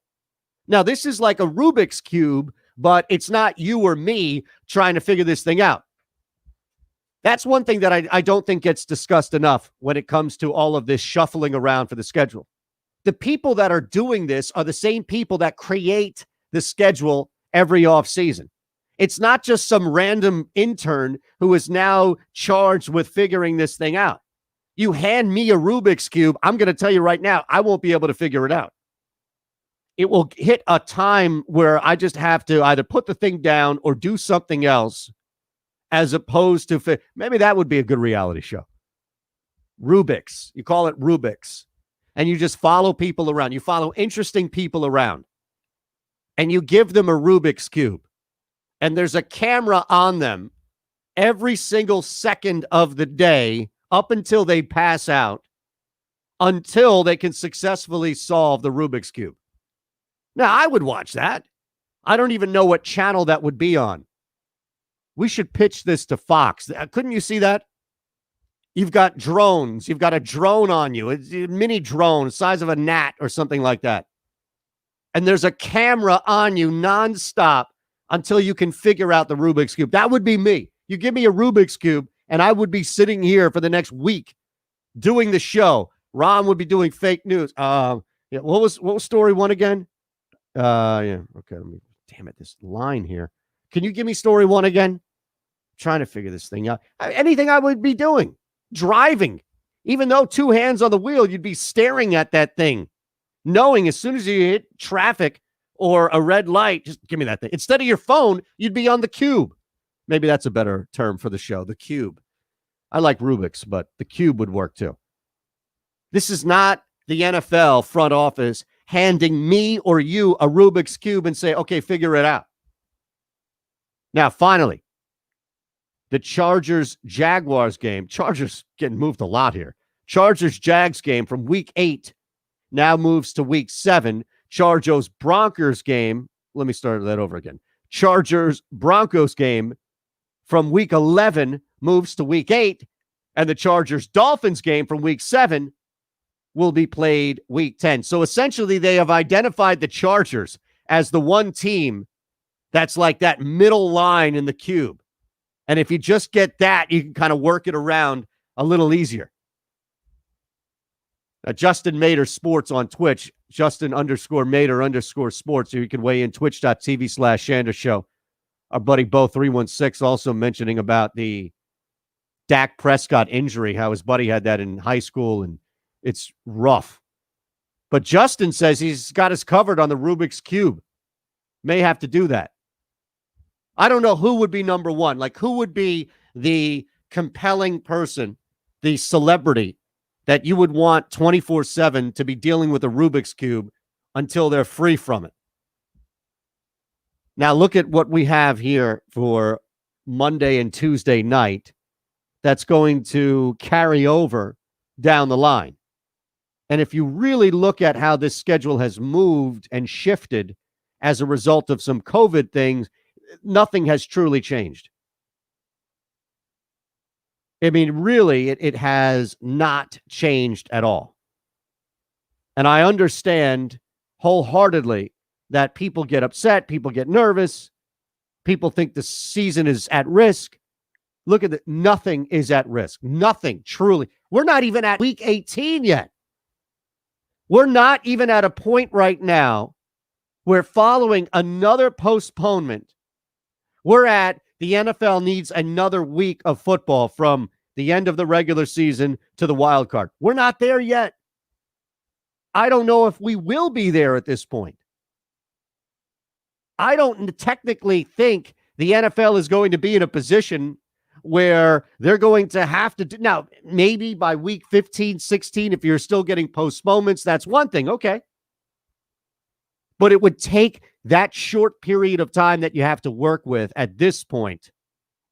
Now, this is like a Rubik's Cube, but it's not you or me trying to figure this thing out. That's one thing that I don't think gets discussed enough when it comes to all of this shuffling around for the schedule. The people that are doing this are the same people that create the schedule every offseason. It's not just some random intern who is now charged with figuring this thing out. You hand me a Rubik's Cube, I'm going to tell you right now, I won't be able to figure it out. It will hit a time where I just have to either put the thing down or do something else, as opposed to maybe that would be a good reality show. Rubik's. You call it Rubik's. And you just follow people around. You follow interesting people around. And you give them a Rubik's Cube. And there's a camera on them every single second of the day up until they pass out, until they can successfully solve the Rubik's Cube. Now, I would watch that. I don't even know what channel that would be on. We should pitch this to Fox. Couldn't you see that? You've got drones. You've got a drone on you. It's a mini drone, the size of a gnat or something like that. And there's a camera on you nonstop until you can figure out the Rubik's Cube. That would be me. You give me a Rubik's Cube, and I would be sitting here for the next week doing the show. Ron would be doing fake news. What was story one again? Okay. Damn it, this line here. Can you give me story one again? I'm trying to figure this thing out. Anything I would be doing. Driving. Even though two hands on the wheel, you'd be staring at that thing, knowing as soon as you hit traffic or a red light, just give me that thing. Instead of your phone, you'd be on the cube. Maybe that's a better term for the show, the cube. I like Rubik's, but the cube would work too. This is not the NFL front office handing me or you a Rubik's Cube and say, okay, figure it out. Now, finally, the Chargers-Jaguars game. Chargers getting moved a lot here. Chargers-Jags game from Week 8 now moves to Week 7. Chargers-Broncos game. Let me start that over again. Chargers-Broncos game from Week 11 moves to Week 8. And the Chargers-Dolphins game from Week 7 will be played Week 10. So essentially, they have identified the Chargers as the one team that's like that middle line in the cube. And if you just get that, you can kind of work it around a little easier. Justin Mater Sports on Twitch Justin_Mater_sports. So you can weigh in twitch.tv/Shander Show. Our buddy Bo 316 also mentioning about the Dak Prescott injury, how his buddy had that in high school, and it's rough. But Justin says he's got us covered on the Rubik's Cube. May have to do that. I don't know who would be number one. Like, who would be the compelling person, the celebrity that you would want 24/7 to be dealing with a Rubik's Cube until they're free from it? Now, look at what we have here for Monday and Tuesday night that's going to carry over down the line. And if you really look at how this schedule has moved and shifted as a result of some COVID things, nothing has truly changed. I mean, really, it has not changed at all. And I understand wholeheartedly that people get upset, people get nervous, people think the season is at risk. Look at it. Nothing is at risk. Nothing, truly. We're not even at week 18 yet. We're not even at a point right now where, following another postponement, we're at the NFL needs another week of football from the end of the regular season to the wild card. We're not there yet. I don't know if we will be there at this point. I don't technically think the NFL is going to be in a position where they're going to have to do. Now, maybe by week 15, 16, if you're still getting postponements, that's one thing. Okay. But it would take that short period of time that you have to work with at this point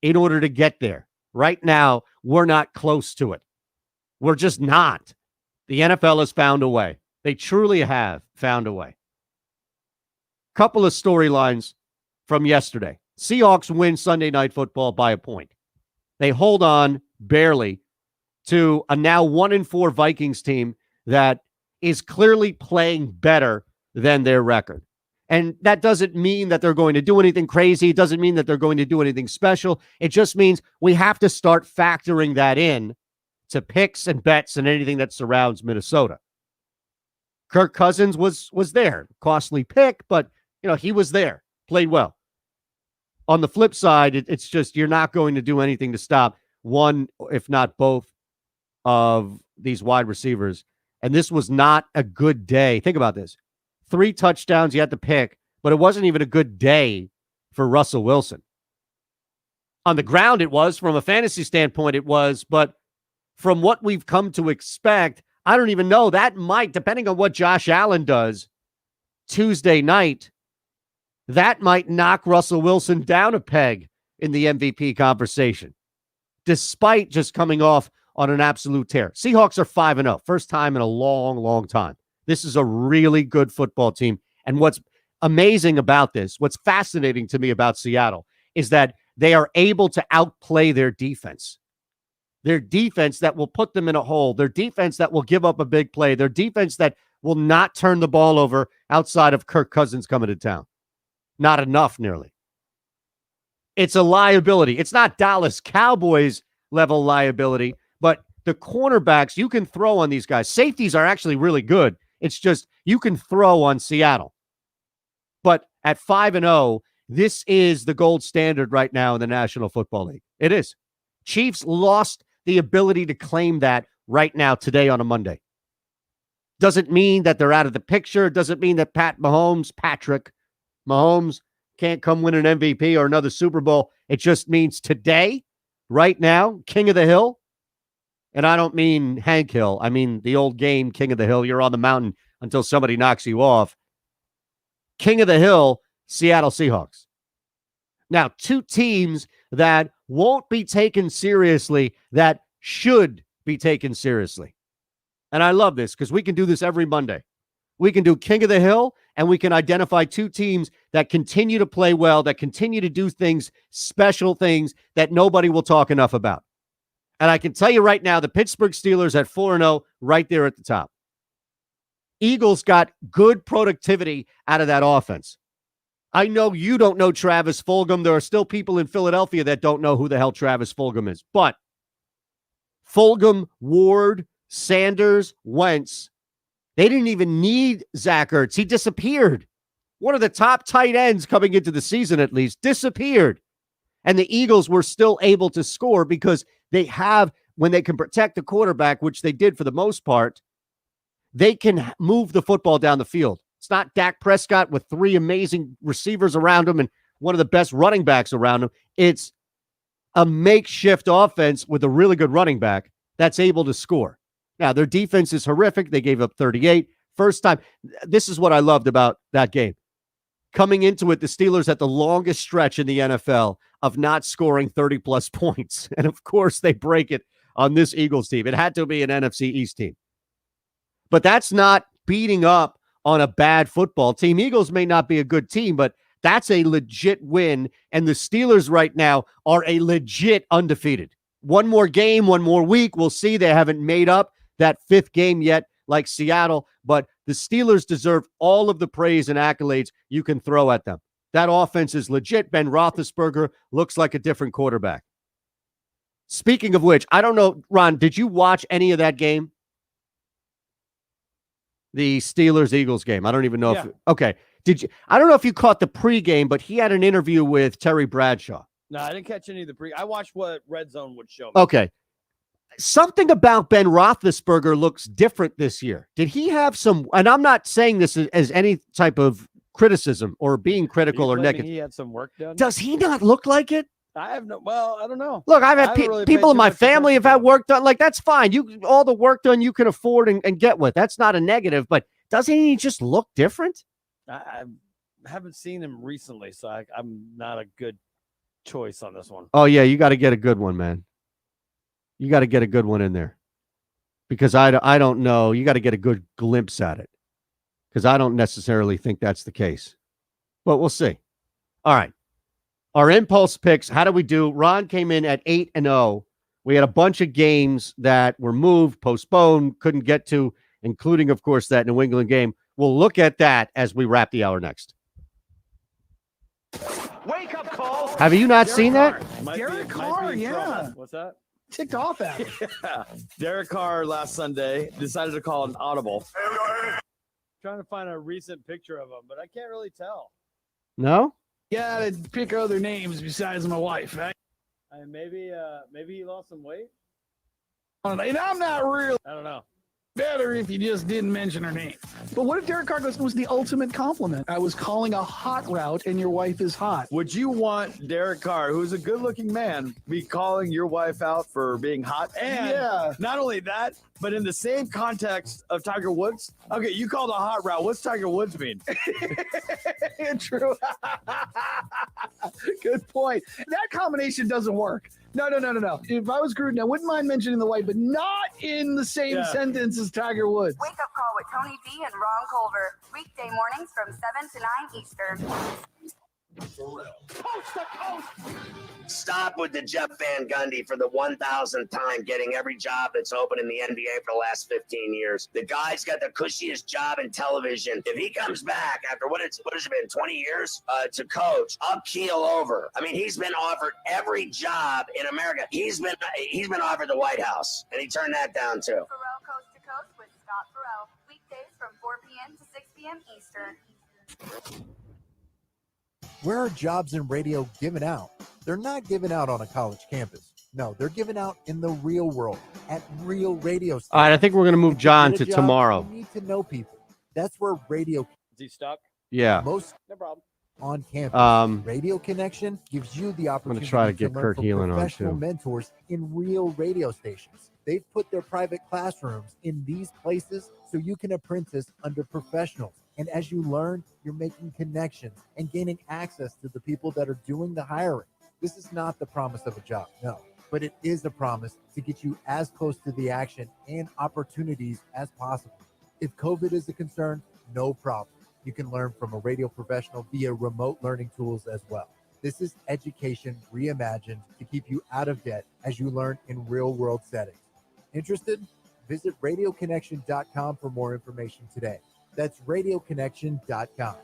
in order to get there. Right now, we're not close to it. We're just not. The NFL has found a way. They truly have found a way. Couple of storylines from yesterday. Seahawks win Sunday Night Football by a point. They hold on barely to a now 1-4 Vikings team that is clearly playing better than their record. And that doesn't mean that they're going to do anything crazy. It doesn't mean that they're going to do anything special. It just means we have to start factoring that in to picks and bets and anything that surrounds Minnesota. Kirk Cousins was there. Costly pick, but he was there. Played well. On the flip side, it's just you're not going to do anything to stop one, if not both, of these wide receivers. And this was not a good day. Think about this. 3 touchdowns you had to pick, but it wasn't even a good day for Russell Wilson. On the ground, it was. From a fantasy standpoint, it was. But from what we've come to expect, I don't even know. That might, depending on what Josh Allen does Tuesday night, that might knock Russell Wilson down a peg in the MVP conversation, despite just coming off on an absolute tear. Seahawks are 5-0. First time in a long, long time. This is a really good football team. And what's amazing about this, what's fascinating to me about Seattle, is that they are able to outplay their defense. Their defense that will put them in a hole. Their defense that will give up a big play. Their defense that will not turn the ball over outside of Kirk Cousins coming to town. Not enough, nearly. It's a liability. It's not Dallas Cowboys level liability, but the cornerbacks, you can throw on these guys. Safeties are actually really good. It's just you can throw on Seattle. But at 5-0, this is the gold standard right now in the National Football League. It is. Chiefs lost the ability to claim that right now, today on a Monday. Doesn't mean that they're out of the picture. Doesn't mean that Patrick Mahomes can't come win an MVP or another Super Bowl. It just means today, right now, King of the Hill. And I don't mean Hank Hill. I mean the old game, King of the Hill. You're on the mountain until somebody knocks you off. King of the Hill, Seattle Seahawks. Now, 2 teams that won't be taken seriously that should be taken seriously. And I love this because we can do this every Monday. We can do King of the Hill, and we can identify 2 teams that continue to play well, that continue to do things, special things that nobody will talk enough about. And I can tell you right now, the Pittsburgh Steelers at 4-0, right there at the top. Eagles got good productivity out of that offense. I know you don't know Travis Fulgham. There are still people in Philadelphia that don't know who the hell Travis Fulgham is. But Fulgham, Ward, Sanders, Wentz, They didn't even need Zach Ertz. He disappeared. One of the top tight ends coming into the season, at least, disappeared. And the Eagles were still able to score because they have, when they can protect the quarterback, which they did for the most part, they can move the football down the field. It's not Dak Prescott with 3 amazing receivers around him and one of the best running backs around him. It's a makeshift offense with a really good running back that's able to score. Now, their defense is horrific. They gave up 38. First time. This is what I loved about that game. Coming into it, the Steelers had the longest stretch in the NFL of not scoring 30-plus points. And, of course, they break it on this Eagles team. It had to be an NFC East team. But that's not beating up on a bad football team. Eagles may not be a good team, but that's a legit win. And the Steelers right now are a legit undefeated. One more game, one more week. We'll see. They haven't made up that 5th game yet like Seattle, but the Steelers deserve all of the praise and accolades you can throw at them. That offense is legit. Ben Roethlisberger looks like a different quarterback. Speaking of which, I don't know, Ron, did you watch any of that game? The Steelers-Eagles game. I don't even know if... Okay. Did you? I don't know if you caught the pregame, but he had an interview with Terry Bradshaw. No, I didn't catch any of the pre. I watched what Red Zone would show me. Okay. Something about Ben Roethlisberger looks different this year. Did he have some, and I'm not saying this as any type of criticism or being critical or negative. He had some work done. Does he not look like it? I have no, well, I don't know. Look, I've had people in my family have had work done. Like, that's fine. All the work done you can afford and get with. That's not a negative, but doesn't he just look different? I haven't seen him recently, so I'm not a good choice on this one. Oh, yeah, you got to get a good one, man. You got to get a good one in there because I don't know. You got to get a good glimpse at it because I don't necessarily think that's the case, but we'll see. All right. Our impulse picks. How do we do? Ron came in at 8-0. We had a bunch of games that were moved, postponed, couldn't get to, including, of course, that New England game. We'll look at that as we wrap the hour next. Wake up call. Have you not seen that? Derek Carr, yeah. What's that? Ticked off at him. Yeah. Derek Carr last Sunday decided to call an audible. Trying to find a recent picture of him, but I can't really tell. No? Yeah, to pick other names besides my wife. Right? Maybe he lost some weight. And I'm not really. I don't know. Better if you just didn't mention her name. But what if Derek Carr goes, it was the ultimate compliment? I was calling a hot route and your wife is hot. Would you want Derek Carr, who's a good-looking man, be calling your wife out for being hot? And not only that, but in the same context of Tiger Woods. Okay, you called a hot route. What's Tiger Woods mean? True. Good point. That combination doesn't work. No. If I was Gruden, I wouldn't mind mentioning the wife, but not in the same sentence as Tiger Woods. Wake up call with Tony D and Ron Culver. Weekday mornings from 7 to 9 Eastern. Coast to coast. Stop with the Jeff Van Gundy for the 1,000th time getting every job that's open in the NBA for the last 15 years. The guy's got the cushiest job in television. If he comes back after what has it been, 20 years to coach, up, keel over. I mean, he's been offered every job in America. He's been offered the White House, and he turned that down too. Pharrell Coast to Coast with Scott Pharrell. Weekdays from 4 p.m. to 6 p.m. Eastern. Where are jobs in radio given out? They're not given out on a college campus. No, they're given out in the real world at real radio stations. All right, I think we're going to move John to tomorrow. You need to know people. That's where radio. Is he stuck? Yeah. Most no problem. On campus. Radio Connection gives you the opportunity I'm going to try to get learn Kurt from Heelan on professional too. mentors in real radio stations. They've put their private classrooms in these places so you can apprentice under professionals. And as you learn, you're making connections and gaining access to the people that are doing the hiring. This is not the promise of a job, no, but it is a promise to get you as close to the action and opportunities as possible. If COVID is a concern, no problem. You can learn from a radio professional via remote learning tools as well. This is education reimagined to keep you out of debt as you learn in real-world settings. Interested? Visit radioconnection.com for more information today. That's radioconnection.com.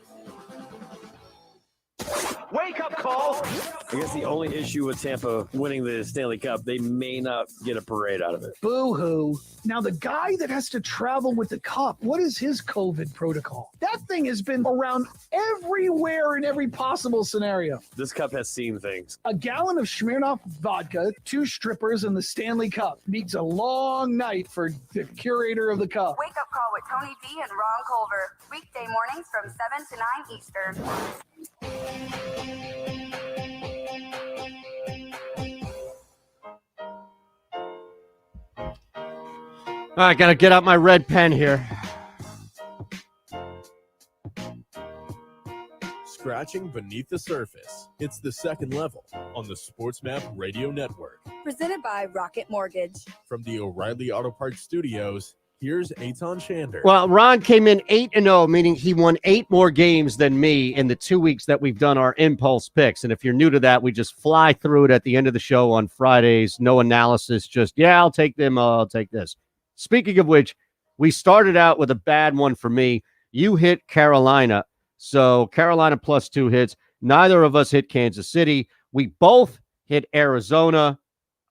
Wake up, Cole! I guess the only issue with Tampa winning the Stanley Cup, they may not get a parade out of it. Boo-hoo. Now, the guy that has to travel with the cup, what is his COVID protocol? That thing has been around everywhere in every possible scenario. This cup has seen things. A gallon of Smirnoff vodka, 2 strippers, and the Stanley Cup means a long night for the curator of the cup. Wake up call with Tony V and Ron Culver. Weekday mornings from 7 to 9 Eastern. All right, got to get out my red pen here. Scratching beneath the surface. It's the second level on the SportsMap Radio Network. Presented by Rocket Mortgage. From the O'Reilly Auto Parts Studios, here's Eitan Shander. Well, Ron came in 8-0, meaning he won 8 more games than me in the 2 weeks that we've done our impulse picks. And if you're new to that, we just fly through it at the end of the show on Fridays. No analysis, just, yeah, I'll take them, I'll take this. Speaking of which, we started out with a bad one for me. You hit Carolina. So Carolina plus 2 hits. Neither of us hit Kansas City. We both hit Arizona.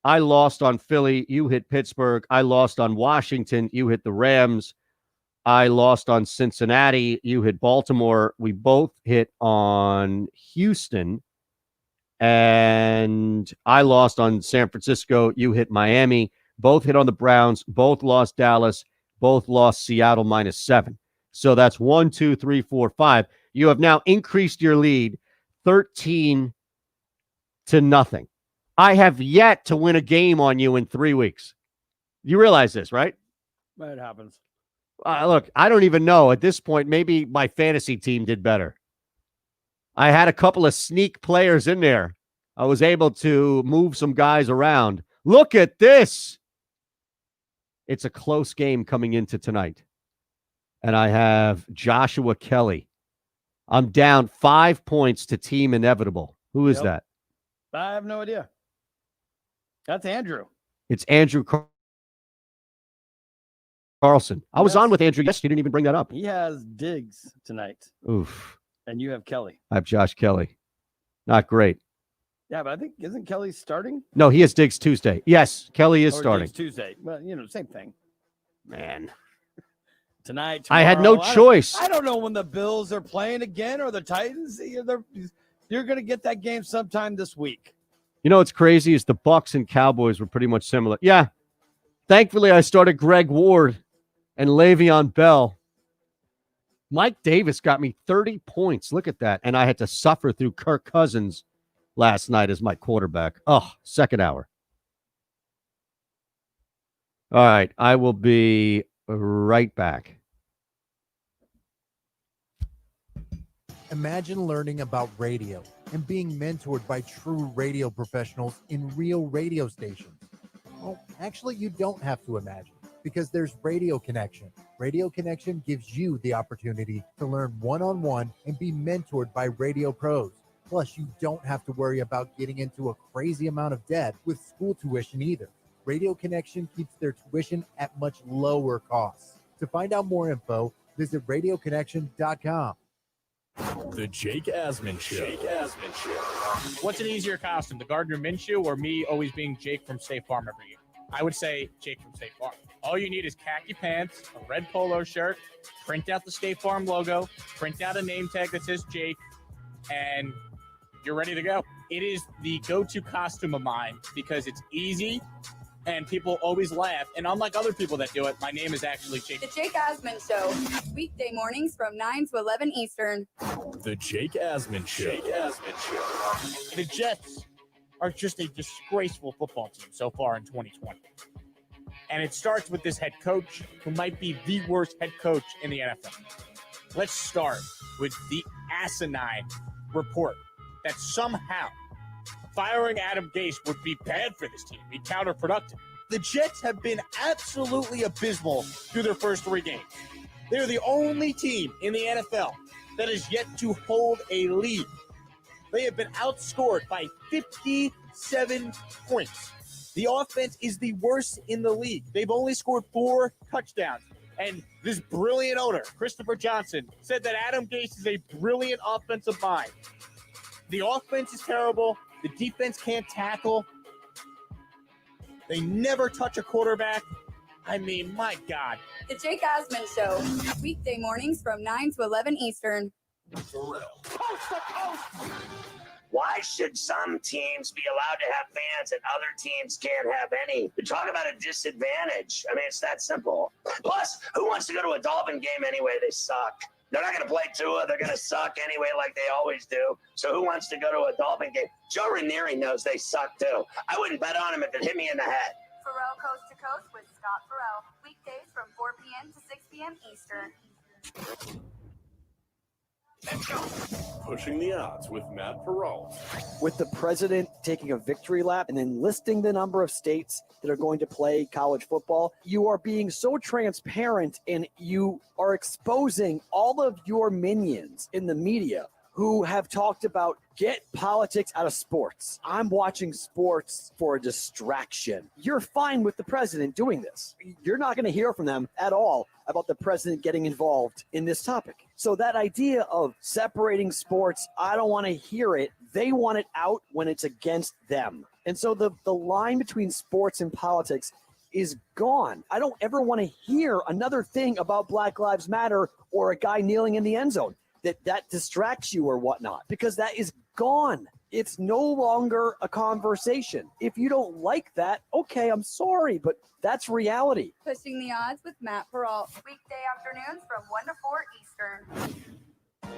I lost on Philly. You hit Pittsburgh. I lost on Washington. You hit the Rams. I lost on Cincinnati. You hit Baltimore. We both hit on Houston. And I lost on San Francisco. You hit Miami. Both hit on the Browns. Both lost Dallas. Both lost Seattle -7. So that's 1, 2, 3, 4, 5. You have now increased your lead 13-0. I have yet to win a game on you in 3 weeks. You realize this, right? It happens. Look, I don't even know. At this point, maybe my fantasy team did better. I had a couple of sneak players in there. I was able to move some guys around. Look at this. It's a close game coming into tonight. And I have Joshua Kelly. I'm down 5 points to Team Inevitable. Who is that? I have no idea. That's Andrew. It's Andrew Carlson. I was on with Andrew yesterday. You didn't even bring that up. He has Diggs tonight. Oof. And you have Kelly. I have Josh Kelly. Not great. Yeah, but I think, isn't Kelly starting? No, he has Diggs Tuesday. Yes, Kelly is Or starting. Diggs Tuesday. Well, same thing. Man. Tonight, I had no choice. I don't know when the Bills are playing again or the Titans. You're going to get that game sometime this week. You know what's crazy is the Bucks and Cowboys were pretty much similar. Yeah. Thankfully, I started Greg Ward and Le'Veon Bell. Mike Davis got me 30 points. Look at that. And I had to suffer through Kirk Cousins last night as my quarterback. Oh, second hour. All right. I will be right back. Imagine learning about radio and being mentored by true radio professionals in real radio stations. Well, actually, you don't have to imagine, because there's Radio Connection. Radio Connection gives you the opportunity to learn one-on-one and be mentored by radio pros. Plus, you don't have to worry about getting into a crazy amount of debt with school tuition either. Radio Connection keeps their tuition at much lower costs. To find out more info, visit radioconnection.com. The Jake Asman Show. What's an easier costume, the Gardner Minshew or me always being Jake from State Farm every year? I would say Jake from State Farm. All you need is khaki pants, a red polo shirt, print out the State Farm logo, print out a name tag that says Jake, and you're ready to go. It is the go-to costume of mine because it's easy and people always laugh. And unlike other people that do it, my name is actually Jake. The Jake Asman Show. Weekday mornings from 9 to 11 Eastern. The Jake Asman Show. The Jets are just a disgraceful football team so far in 2020. And it starts with this head coach who might be the worst head coach in the NFL. Let's start with the asinine report that somehow firing Adam Gase would be bad for this team, be counterproductive. The Jets have been absolutely abysmal through their first 3 games. They're the only team in the NFL that has yet to hold a lead. They have been outscored by 57 points. The offense is the worst in the league. They've only scored 4 touchdowns. And this brilliant owner, Christopher Johnson, said that Adam Gase is a brilliant offensive mind. The offense is terrible. The defense can't tackle. They never touch a quarterback. I mean, my God. The Jake Osmond Show. Weekday mornings from 9 to 11 Eastern. Why should some teams be allowed to have fans and other teams can't have any? You talk about a disadvantage. I mean, it's that simple. Plus, who wants to go to a Dolphin game anyway? They suck. They're not going to play Tua. They're going to suck anyway, like they always do. So who wants to go to a Dolphin game? Joe Ranieri knows they suck too. I wouldn't bet on him if it hit me in the head. Pharrell Coast to Coast with Scott Pharrell. Weekdays from 4 p.m. to 6 p.m. Eastern. Pushing the odds with Matt Perrault. With the president taking a victory lap and then listing the number of states that are going to play college football, you are being so transparent and you are exposing all of your minions in the media who have talked about get politics out of sports. I'm watching sports for a distraction. You're fine with the president doing this. You're not going to hear from them at all about the president getting involved in this topic. So that idea of separating sports, I don't want to hear it. They want it out when it's against them. And so the line between sports and politics is gone. I don't ever want to hear another thing about Black Lives Matter or a guy kneeling in the end zone that distracts you or whatnot, because that is gone. It's no longer a conversation. If you don't like that, okay, I'm sorry, but that's reality. Pushing the odds with Matt Perrault. Weekday afternoons from 1 to 4 Eastern.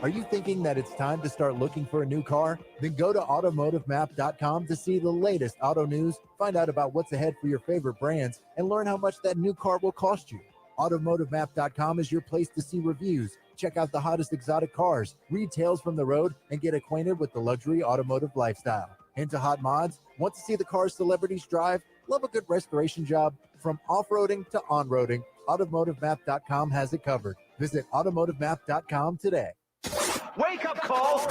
Are you thinking that it's time to start looking for a new car? Then go to automotivemap.com to see the latest auto news, find out about what's ahead for your favorite brands, and learn how much that new car will cost you. Automotivemap.com is your place to see reviews, check out the hottest exotic cars, read tales from the road, and get acquainted with the luxury automotive lifestyle. Into hot mods? Want to see the cars celebrities drive? Love a good restoration job? From off-roading to on-roading, automotivemap.com has it covered. Visit automotivemap.com today. Wake up call.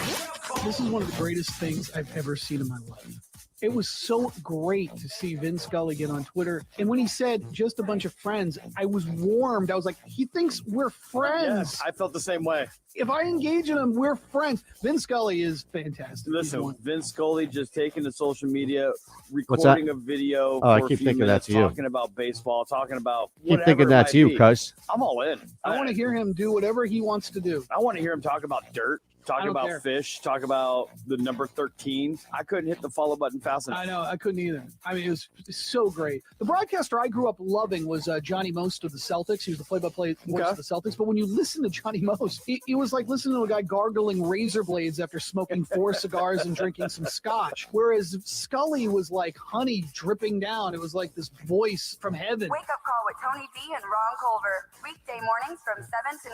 This is one of the greatest things I've ever seen in my life. It was so great to see Vin Scully get on Twitter. And when he said just a bunch of friends, I was warmed. I was like, he thinks we're friends. Yes, I felt the same way. If I engage in him, we're friends. Vin Scully is fantastic. Listen, Vin Scully just taking to social media, recording a video. Oh, I for a keep few thinking minutes, that's you. Talking about baseball, talking about Keep whatever thinking it that's might you, be. cuz. I'm all in. I want to hear him do whatever he wants to do. I want to hear him talk about dirt, I talk don't about care. fish, talk about the number 13. I couldn't hit the follow button fast enough. I know, I couldn't either. I mean, it was so great. The broadcaster I grew up loving was Johnny Most of the Celtics. He was the play-by-play voice of the Celtics. But when you listen to Johnny Most, it was like listening to a guy gargling razor blades after smoking 4 cigars and drinking some scotch. Whereas Scully was like honey dripping down. It was like this voice from heaven. Wake up call with Tony D and Ron Culver. Weekday mornings from 7 to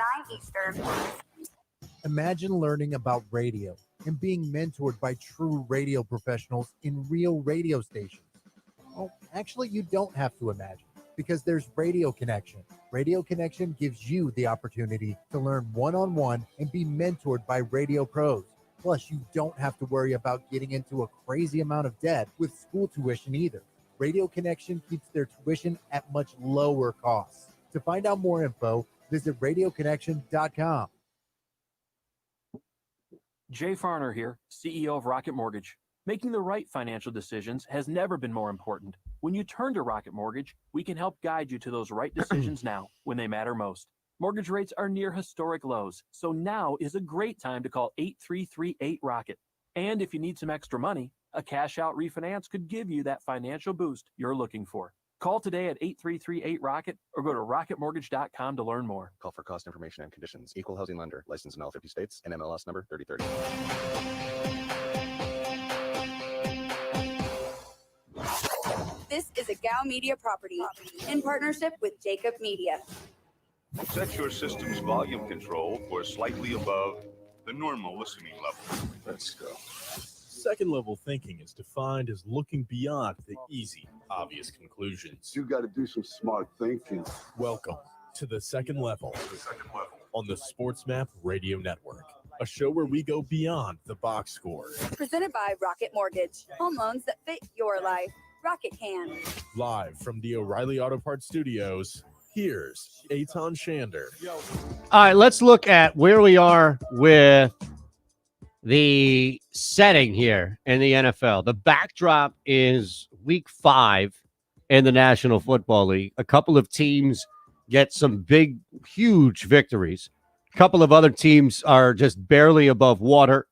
9 Eastern. Imagine learning about radio and being mentored by true radio professionals in real radio stations. Well, actually, you don't have to imagine, because there's Radio Connection. Radio Connection gives you the opportunity to learn one-on-one and be mentored by radio pros. Plus, you don't have to worry about getting into a crazy amount of debt with school tuition either. Radio Connection keeps their tuition at much lower costs. To find out more info, visit radioconnection.com. Jay Farner here, CEO of Rocket Mortgage. Making the right financial decisions has never been more important. When you turn to Rocket Mortgage, we can help guide you to those right decisions now when they matter most. Mortgage rates are near historic lows, so now is a great time to call 8338-ROCKET. And if you need some extra money, a cash-out refinance could give you that financial boost you're looking for. Call today at 8338-ROCKET or go to rocketmortgage.com to learn more. Call for cost information and conditions. Equal housing lender. Licensed in all 50 states. NMLS number 3030. This is a Gal Media property in partnership with Jacob Media. Set your system's volume control for slightly above the normal listening level. Let's go. Second level thinking is defined as looking beyond the easy, obvious conclusions. You got to do some smart thinking. Welcome to the second level on the SportsMap Radio Network, a show where we go beyond the box score. Presented by Rocket Mortgage. Home loans that fit your life. Rocket can. Live from the O'Reilly Auto Parts Studios, here's Eitan Shander. All right, let's look at where we are with the setting here in the NFL. The backdrop is week 5 in the National Football League. A couple of teams get some big, huge victories. A couple of other teams are just barely above water.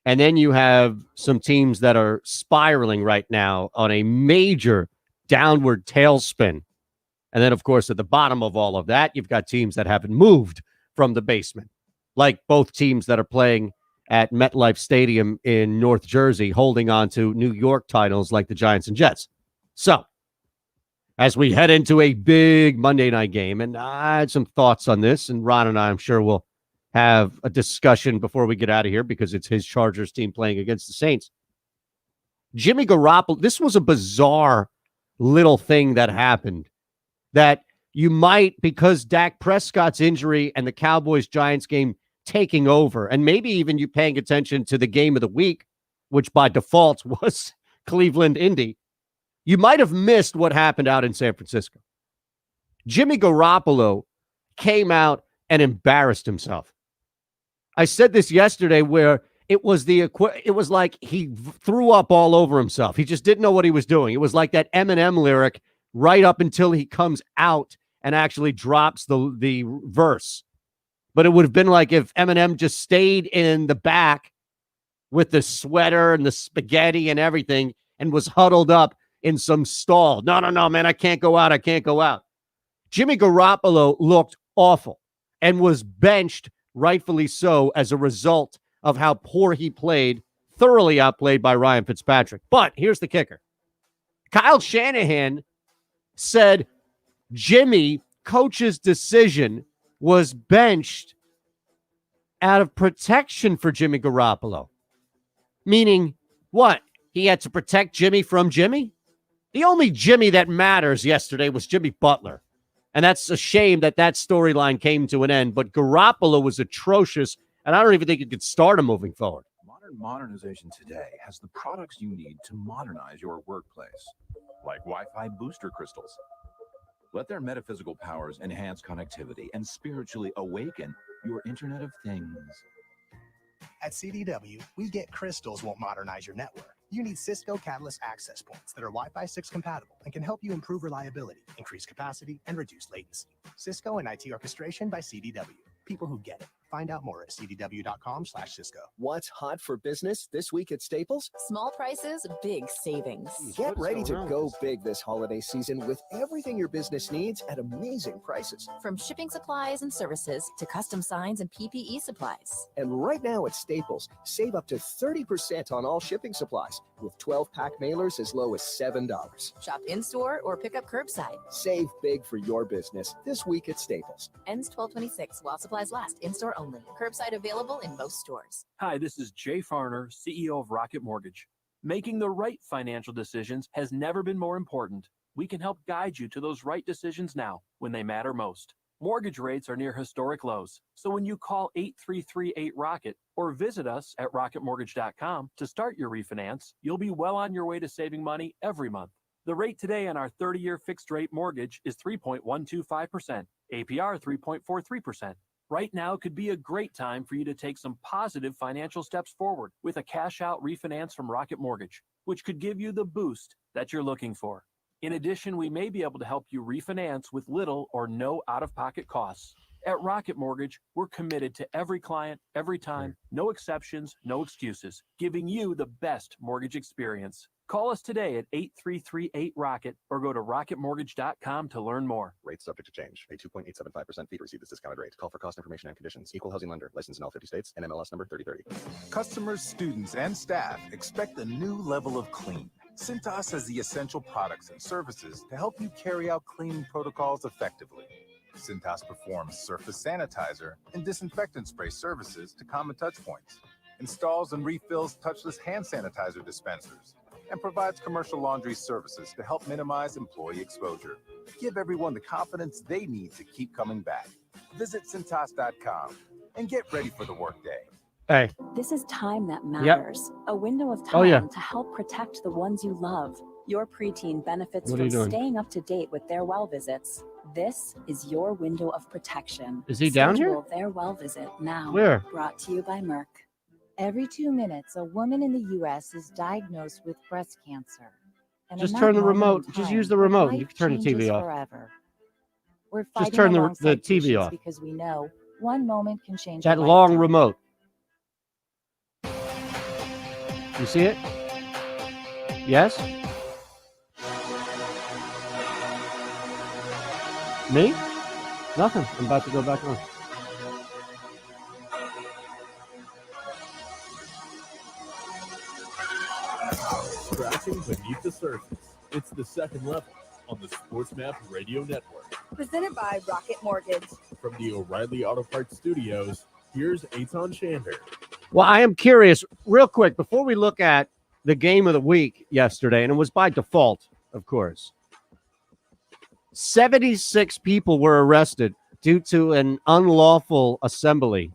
And then you have some teams that are spiraling right now on a major downward tailspin. And then, of course, at the bottom of all of that, you've got teams that haven't moved from the basement, like both teams that are playing at MetLife Stadium in North Jersey, holding on to New York titles like the Giants and Jets. So, as we head into a big Monday night game, and I had some thoughts on this, and Ron and I, I'm sure, will have a discussion before we get out of here because it's his Chargers team playing against the Saints. Jimmy Garoppolo, this was a bizarre little thing that happened that you might, because Dak Prescott's injury and the Cowboys-Giants game taking over, and maybe even you paying attention to the game of the week, which by default was Cleveland-Indy, you might have missed what happened out in San Francisco. Jimmy Garoppolo came out and embarrassed himself. I said this yesterday where it was like he threw up all over himself. He just didn't know what he was doing. It was like that Eminem lyric right up until he comes out and actually drops the verse. But it would have been like if Eminem just stayed in the back with the sweater and the spaghetti and everything and was huddled up in some stall. No, man, I can't go out. I can't go out. Jimmy Garoppolo looked awful and was benched, rightfully so, as a result of how poor he played, thoroughly outplayed by Ryan Fitzpatrick. But here's the kicker. Kyle Shanahan said Jimmy, coach's decision, was benched out of protection for Jimmy Garoppolo. Meaning, what? He had to protect Jimmy from Jimmy? The only Jimmy that matters yesterday was Jimmy Butler. And that's a shame that storyline came to an end. But Garoppolo was atrocious, and I don't even think you could start him moving forward. Modernization today has the products you need to modernize your workplace, like Wi-Fi booster crystals. Let their metaphysical powers enhance connectivity and spiritually awaken your Internet of Things. At CDW, we get crystals won't modernize your network. You need Cisco Catalyst access points that are Wi-Fi 6 compatible and can help you improve reliability, increase capacity, and reduce latency. Cisco and IT orchestration by CDW. People who get it. Find out more at cdw.com/Cisco. What's hot for business this week at Staples? Small prices, big savings. Get ready to go big this holiday season with everything your business needs at amazing prices. From shipping supplies and services to custom signs and PPE supplies. And right now at Staples, save up to 30% on all shipping supplies with 12-pack mailers as low as $7. Shop in-store or pick up curbside. Save big for your business this week at Staples. Ends 12/26 while supplies last. In-store only. Curbside available in most stores. Hi, this is Jay Farner, CEO of Rocket Mortgage. Making the right financial decisions has never been more important. We can help guide you to those right decisions now when they matter most. Mortgage rates are near historic lows, so when you call 8338-ROCKET or visit us at rocketmortgage.com to start your refinance, you'll be well on your way to saving money every month. The rate today on our 30-year fixed-rate mortgage is 3.125%, APR 3.43%. Right now could be a great time for you to take some positive financial steps forward with a cash-out refinance from Rocket Mortgage, which could give you the boost that you're looking for. In addition, we may be able to help you refinance with little or no out-of-pocket costs. At Rocket Mortgage, we're committed to every client, every time, no exceptions, no excuses, giving you the best mortgage experience. Call us today at 8338-ROCKET or go to rocketmortgage.com to learn more. Rates subject to change. A 2.875% fee to receive this discounted rate. Call for cost information and conditions. Equal housing lender. Licensed in all 50 states. NMLS number 3030. Customers, students, and staff expect a new level of clean. Cintas has the essential products and services to help you carry out cleaning protocols effectively. Cintas performs surface sanitizer and disinfectant spray services to common touch points, installs and refills touchless hand sanitizer dispensers, and provides commercial laundry services to help minimize employee exposure. Give everyone the confidence they need to keep coming back. Visit Cintas.com and get ready for the workday. Hey. This is time that matters. A window of time to help protect the ones you love. Your preteen benefits What are from you doing? staying up to date with their well visits. This is your window of protection. Is he down here? Schedule their well visit now. Where? Brought to you by Merck. Every 2 minutes, a woman in the U.S. is diagnosed with breast cancer. And Just in turn that the moment in remote. Just time, use the her remote. life You can turn the changes TV off. forever. We're Just fighting turn the alongside TV patients off. because we know one moment can change That a long lifetime. remote. You see it? Yes? Me? Nothing. I'm about to go back on. Scratching beneath the surface. It's the second level on the Sports Map Radio Network. Presented by Rocket Mortgage. From the O'Reilly Auto Parts Studios, here's Eitan Shander. Well, I am curious, real quick, before we look at the game of the week yesterday, and it was by default, of course. 76 people were arrested due to an unlawful assembly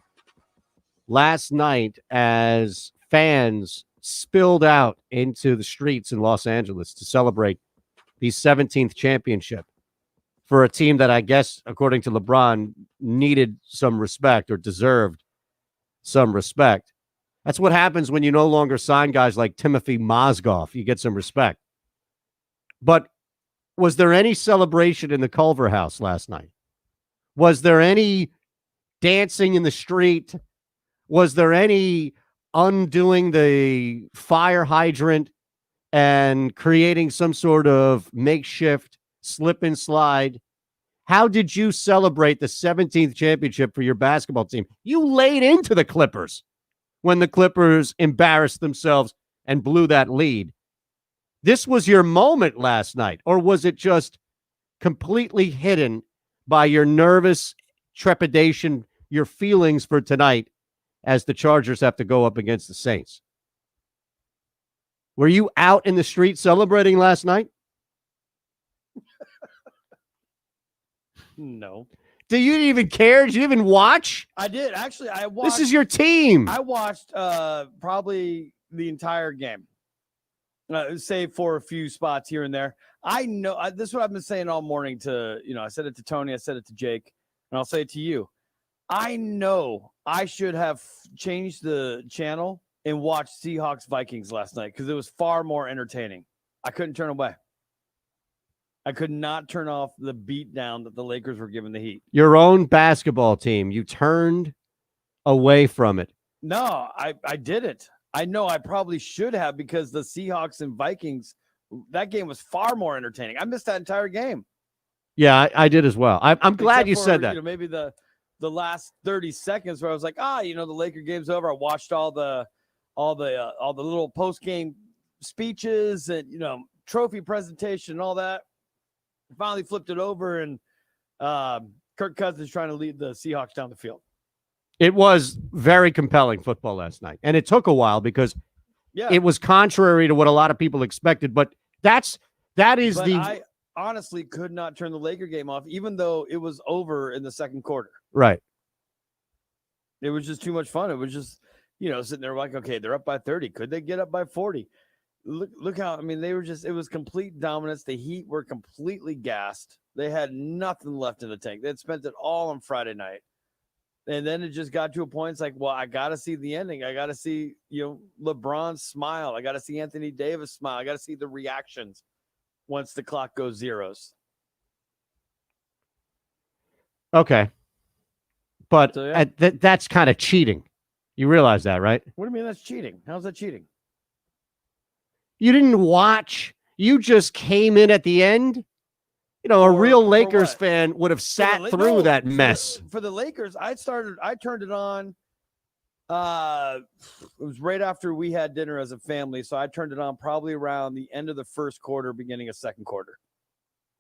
last night as fans spilled out into the streets in Los Angeles to celebrate the 17th championship for a team that I guess, according to LeBron, needed some respect or deserved some respect. That's what happens when you no longer sign guys like Timothy Mozgov. You get some respect. But was there any celebration in the Culver House last night? Was there any dancing in the street? Was there any undoing the fire hydrant and creating some sort of makeshift slip and slide? How did you celebrate the 17th championship for your basketball team? You laid into the Clippers when the Clippers embarrassed themselves and blew that lead. This was your moment last night, or was it just completely hidden by your nervous trepidation, your feelings for tonight as the Chargers have to go up against the Saints? Were you out in the street celebrating last night? No. Do you even care? Did you even watch? I did. Actually, I watched. This is your team. I watched probably the entire game, save for a few spots here and there. I know this is what I've been saying all morning to, I said it to Tony, I said it to Jake, and I'll say it to you. I know I should have changed the channel and watched Seahawks Vikings last night because it was far more entertaining. I couldn't turn away. I could not turn off the beatdown that the Lakers were giving the Heat. Your own basketball team, you turned away from it. No, I didn't. I know I probably should have because the Seahawks and Vikings, that game was far more entertaining. I missed that entire game. Yeah, I did as well. I'm glad you said that. Maybe the last 30 seconds where I was like, the Laker game's over. I watched all the little post game speeches and trophy presentation and all that. Finally flipped it over, and Kirk Cousins trying to lead the Seahawks down the field. It was very compelling football last night, and it took a while because it was contrary to what a lot of people expected. But I honestly could not turn the Laker game off, even though it was over in the second quarter. Right. It was just too much fun. It was just sitting there like, okay, they're up by 30. Could they get up by 40? Look how, they were just, it was complete dominance. The Heat were completely gassed. They had nothing left in the tank. They had spent it all on Friday night. And then it just got to a point. It's like, well, I got to see the ending. I got to see, LeBron smile. I got to see Anthony Davis smile. I got to see the reactions once the clock goes zeros. Okay. But that's kind of cheating. You realize that, right? What do you mean that's cheating? How's that cheating? You didn't watch. You just came in at the end. A real Lakers fan would have sat through that mess. For the Lakers, I turned it on. It was right after we had dinner as a family. So I turned it on probably around the end of the first quarter, beginning of second quarter,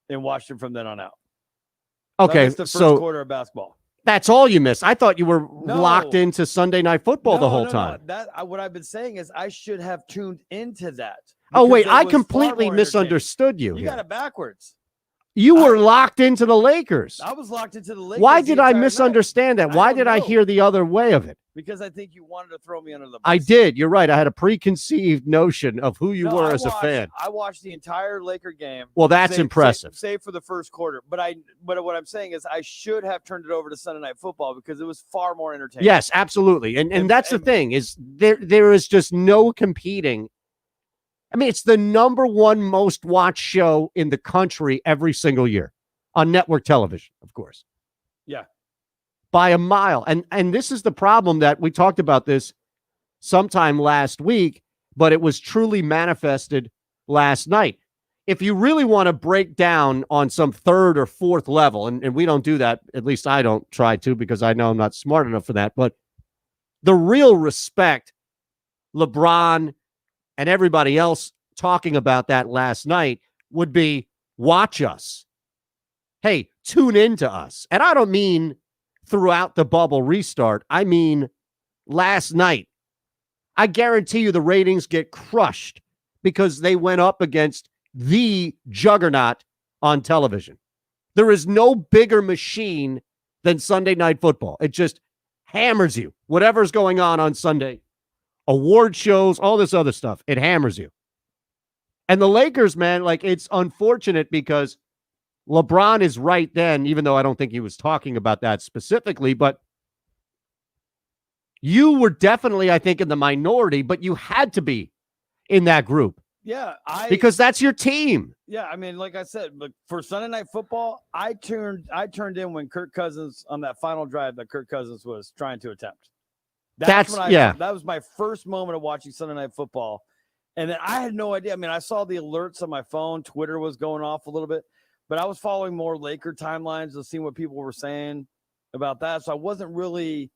and watched it from then on out. Okay. The first quarter of basketball. That's all you missed. I thought you were locked into Sunday Night Football the whole time. No. What I've been saying is I should have tuned into that. Oh, wait. I completely misunderstood you. You got it backwards. You were locked into the Lakers. I was locked into the Lakers. Why did I misunderstand that? Why did I hear the other way of it? because I think you wanted to throw me under the bus. I did. You're right. I had a preconceived notion of who you were as a fan. I watched the entire Laker game. Well, that's impressive. Save for the first quarter. But what I'm saying is I should have turned it over to Sunday Night Football because it was far more entertaining. Yes, absolutely. And that's the thing is there is just no competing. I mean, it's the number one most watched show in the country every single year on network television, of course. Yeah. By a mile. And this is the problem that we talked about this sometime last week, but it was truly manifested last night. If you really want to break down on some third or fourth level, and we don't do that, at least I don't try to because I know I'm not smart enough for that, but the real respect LeBron and everybody else talking about that last night would be watch us. Hey, tune into us. And I don't mean throughout the bubble restart. I mean, last night, I guarantee you the ratings get crushed because they went up against the juggernaut on television. There is no bigger machine than Sunday Night Football. It just hammers you. Whatever's going on Sunday, award shows, all this other stuff, it hammers you. And the Lakers, man, like it's unfortunate because LeBron is right then, even though I don't think he was talking about that specifically, but you were definitely, I think, in the minority, but you had to be in that group. Yeah. Because that's your team. Yeah. I mean, like I said, but for Sunday Night Football, I turned in when Kirk Cousins on that final drive that Kirk Cousins was trying to attempt. That was my first moment of watching Sunday Night Football. And then I had no idea. I mean, I saw the alerts on my phone. Twitter was going off a little bit. But I was following more Laker timelines to see what people were saying about that. So I wasn't really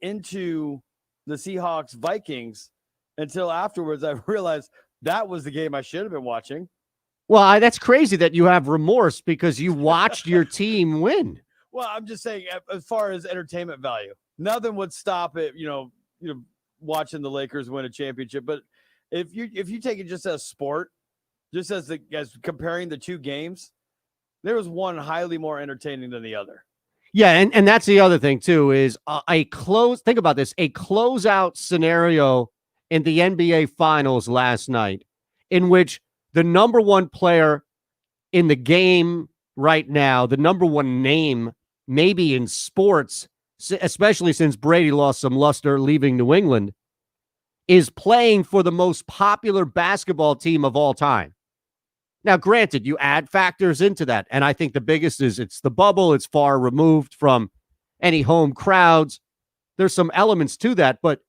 into the Seahawks Vikings until afterwards. I realized that was the game I should have been watching. Well, that's crazy that you have remorse because you watched your team win. Well, I'm just saying, as far as entertainment value, nothing would stop it. Watching the Lakers win a championship. But if you take it just as sport. Just as comparing the two games, there was one highly more entertaining than the other. Yeah, and that's the other thing, too, is think about this, a closeout scenario in the NBA Finals last night in which the number one player in the game right now, the number one name maybe in sports, especially since Brady lost some luster leaving New England, is playing for the most popular basketball team of all time. Now, granted, you add factors into that, and I think the biggest is it's the bubble. It's far removed from any home crowds. There's some elements to that, but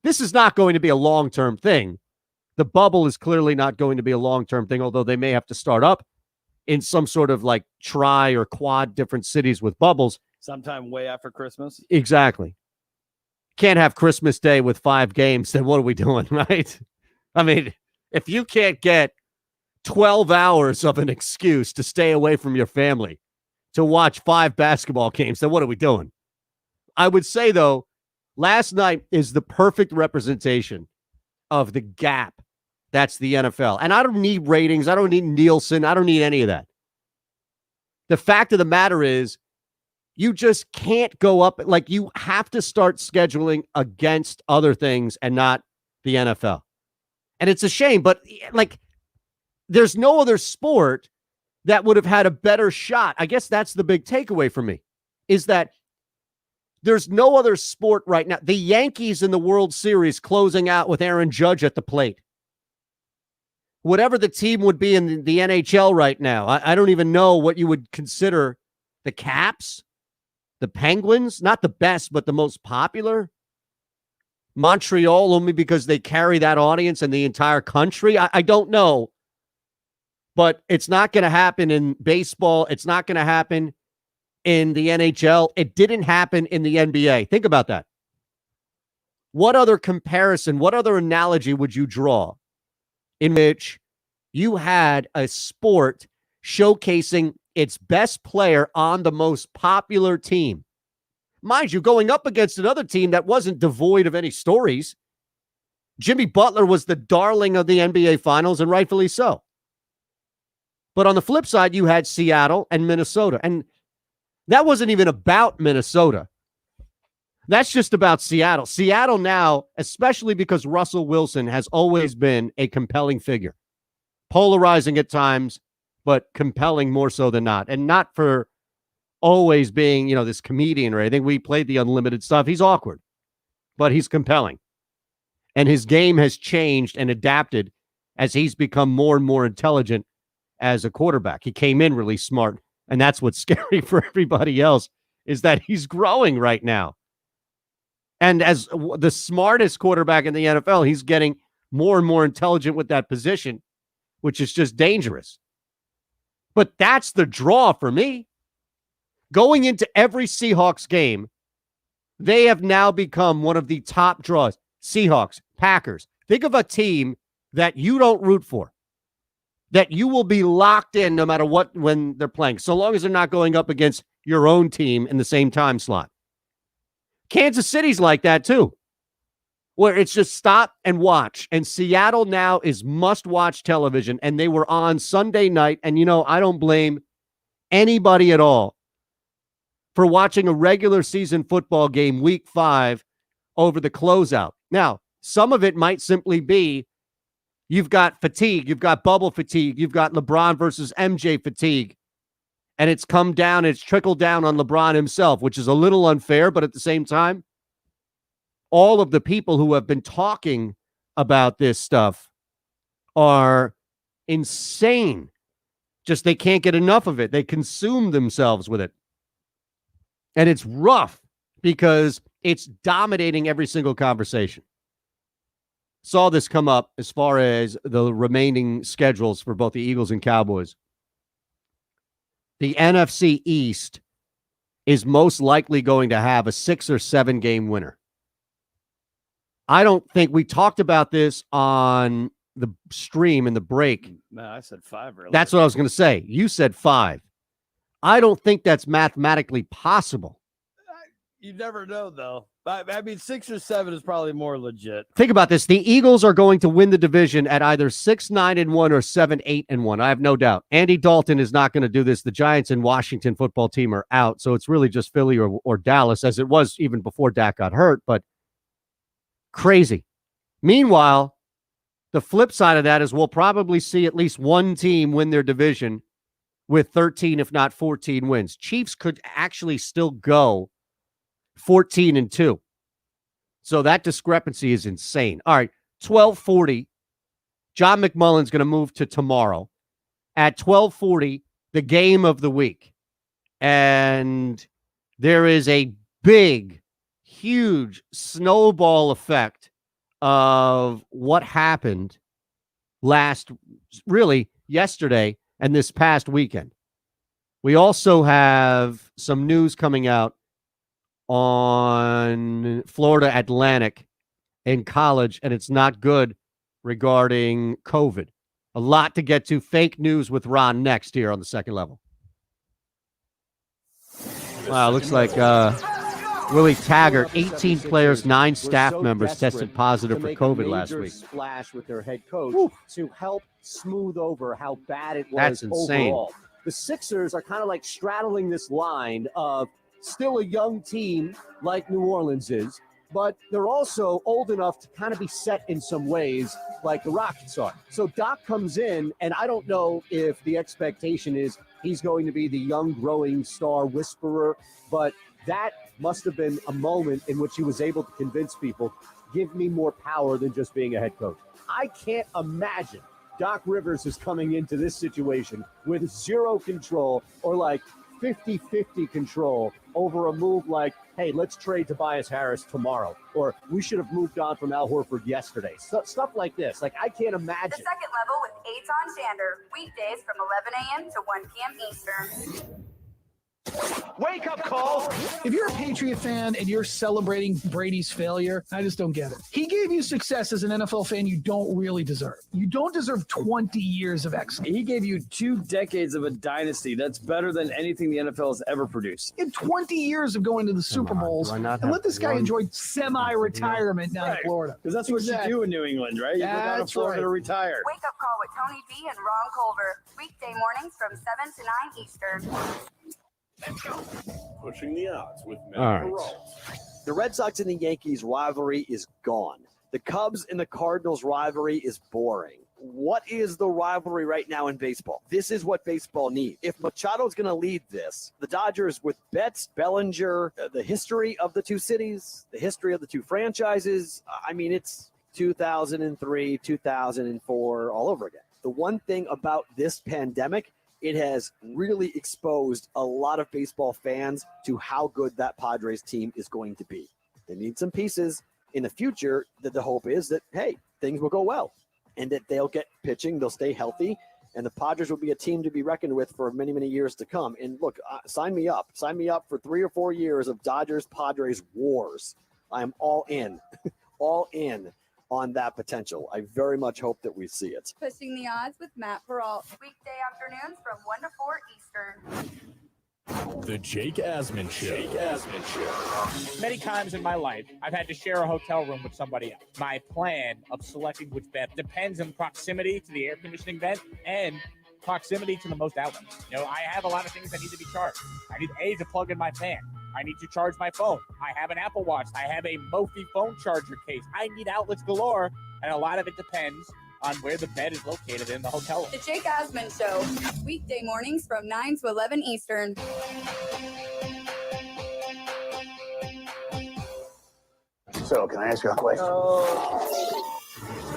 this is not going to be a long-term thing. The bubble is clearly not going to be a long-term thing, although they may have to start up in some sort of like tri or quad different cities with bubbles. Sometime way after Christmas. Exactly. Can't have Christmas Day with 5 games, then what are we doing, right? I mean, if you can't get 12 hours of an excuse to stay away from your family to watch 5 basketball games, then what are we doing? I would say, though, last night is the perfect representation of the gap that's the NFL. And I don't need ratings. I don't need Nielsen. I don't need any of that. The fact of the matter is you just can't go up. Like, you have to start scheduling against other things and not the NFL. And it's a shame, but like, there's no other sport that would have had a better shot. I guess that's the big takeaway for me, is that there's no other sport right now. The Yankees in the World Series closing out with Aaron Judge at the plate. Whatever the team would be in the NHL right now, I don't even know what you would consider the Caps, the Penguins, not the best, but the most popular. Montreal, only because they carry that audience in the entire country. I don't know. But it's not going to happen in baseball. It's not going to happen in the NHL. It didn't happen in the NBA. Think about that. What other comparison, what other analogy would you draw in which you had a sport showcasing its best player on the most popular team? Mind you, going up against another team that wasn't devoid of any stories. Jimmy Butler was the darling of the NBA Finals, and rightfully so. But on the flip side, you had Seattle and Minnesota. And that wasn't even about Minnesota. That's just about Seattle. Seattle now, especially because Russell Wilson has always been a compelling figure. Polarizing at times, but compelling more so than not. And not for always being, this comedian or anything. We played the unlimited stuff. He's awkward, but he's compelling. And his game has changed and adapted as he's become more and more intelligent as a quarterback. He came in really smart, and that's what's scary for everybody else, is that he's growing right now. And as the smartest quarterback in the NFL, he's getting more and more intelligent with that position, which is just dangerous. But that's the draw for me. Going into every Seahawks game, they have now become one of the top draws. Seahawks, Packers. Think of a team that you don't root for, that you will be locked in no matter what when they're playing, so long as they're not going up against your own team in the same time slot. Kansas City's like that too, where it's just stop and watch. And Seattle now is must-watch television, and they were on Sunday night. And, I don't blame anybody at all for watching a regular season football game week 5 over the closeout. Now, some of it might simply be you've got fatigue, you've got bubble fatigue, you've got LeBron versus MJ fatigue. And it's come down, it's trickled down on LeBron himself, which is a little unfair, but at the same time, all of the people who have been talking about this stuff are insane. Just they can't get enough of it. They consume themselves with it. And it's rough because it's dominating every single conversation. Saw this come up as far as the remaining schedules for both the Eagles and Cowboys. The NFC East is most likely going to have a 6 or 7 game winner. I don't think we talked about this on the stream in the break. No, I said 5 earlier. That's what I was going to say. You said 5. I don't think that's mathematically possible. You never know, though. I mean, 6 or 7 is probably more legit. Think about this. The Eagles are going to win the division at either 6-9-1 or 7-8-1. I have no doubt. Andy Dalton is not going to do this. The Giants and Washington football team are out, so it's really just Philly or Dallas, as it was even before Dak got hurt, but crazy. Meanwhile, the flip side of that is we'll probably see at least one team win their division with 13, if not 14 wins. Chiefs could actually still go 14-2. So that discrepancy is insane. All right, 12:40. John McMullen's going to move to tomorrow. At 12:40, the game of the week. And there is a big, huge snowball effect of what happened yesterday and this past weekend. We also have some news coming out on Florida Atlantic in college, and it's not good regarding COVID. A lot to get to. Fake news with Ron next here on the Second Level. Wow, looks like Willie Taggart, 18 players, 9 staff members tested positive for COVID last week. Splash with their head coach to help smooth over how bad it was. That's insane. Overall. The Sixers are kind of like straddling this line of still a young team like New Orleans is, but they're also old enough to kind of be set in some ways like the Rockets are. So Doc comes in, and I don't know if the expectation is he's going to be the young growing star whisperer, but that must have been a moment in which he was able to convince people, give me more power than just being a head coach. I can't imagine Doc Rivers is coming into this situation with zero control or like 50-50 control over a move like, hey, let's trade Tobias Harris tomorrow, or we should have moved on from Al Horford yesterday. Stuff like this. Like, I can't imagine. The Second Level with Eitan Shander, weekdays from 11 a.m. to 1 p.m. Eastern. Wake up call. If you're a Patriot fan and you're celebrating Brady's failure, I just don't get it. He gave you success as an NFL fan you don't really deserve. You don't deserve 20 years of excellence. He gave you 2 decades of a dynasty. That's better than anything the NFL has ever produced. In 20 years of going to the Super Bowls, and let this guy enjoy semi-retirement down in Florida. Because that's what you do in New England, right? You go down to Florida to retire. Wake up call with Tony B and Ron Culver, weekday mornings from 7 to 9 Eastern. Pushing the odds with Matt All right. Peralt. The Red Sox and the Yankees rivalry is gone. The Cubs and the Cardinals rivalry is boring. What is the rivalry right now in baseball? This is what baseball needs. If Machado's going to lead this, the Dodgers with Betts, Bellinger, the history of the two cities, the history of the two franchises, I mean, it's 2003, 2004, all over again. The one thing about this pandemic, it has really exposed a lot of baseball fans to how good that Padres team is going to be. They need some pieces in the future that the hope is that, hey, things will go well and that they'll get pitching, they'll stay healthy, and the Padres will be a team to be reckoned with for many, many years to come. And look, sign me up. Sign me up for 3 or 4 years of Dodgers-Padres wars. I'm all in, all in on that potential. I very much hope that we see it. Pushing the odds with Matt Peralt. Weekday afternoons from 1 to 4 Eastern. The Jake Asman Show. Many times in my life, I've had to share a hotel room with somebody else. My plan of selecting which bed depends on proximity to the air conditioning vent and proximity to the most outlets. You know, I have a lot of things that need to be charged. I need to plug in my fan. I need to charge my phone. I have an Apple Watch. I have a Mophie phone charger case. I need outlets galore, and a lot of it depends on where the bed is located in the hotel room. The Jake Asman Show. Weekday mornings from 9 to 11 Eastern. So, can I ask you a question?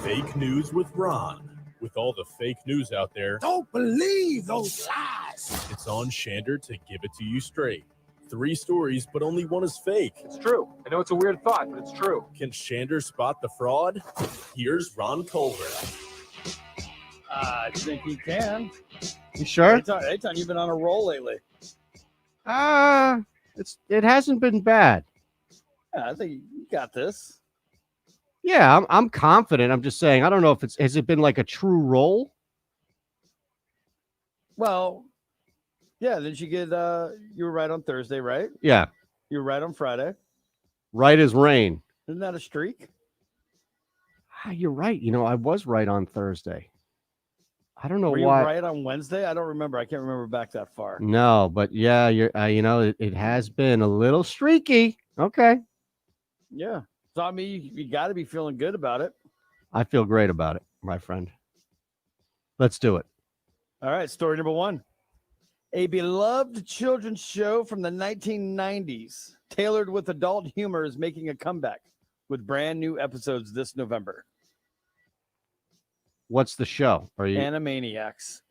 Fake news with Ron. With all the fake news out there, Don't believe those lies. it's on Shander to give it to you straight. 3 stories, but only one is fake. It's true. I know it's a weird thought, but it's true. Can Shander spot the fraud? Here's Ron Culver. I think he can. You sure? Anytime you've been on a roll lately. It hasn't been bad. Yeah, I think you got this. Yeah, I'm confident. I'm just saying, I don't know if has it been like a true roll? Well, yeah, didn't you get you were right on Thursday, right? Yeah. You were right on Friday. Right as rain. Isn't that a streak? You're right. You know, I was right on Thursday. I don't know Were why. you right on Wednesday? I don't remember. I can't remember back that far. No, but yeah, you're. You know, it has been a little streaky. Okay, Yeah. So I mean, you got to be feeling good about it. I feel great about it, my friend. Let's do it. All right, story number 1. A beloved children's show from the 1990s, tailored with adult humor, is making a comeback with brand new episodes this November. What's the show? Are you? Animaniacs.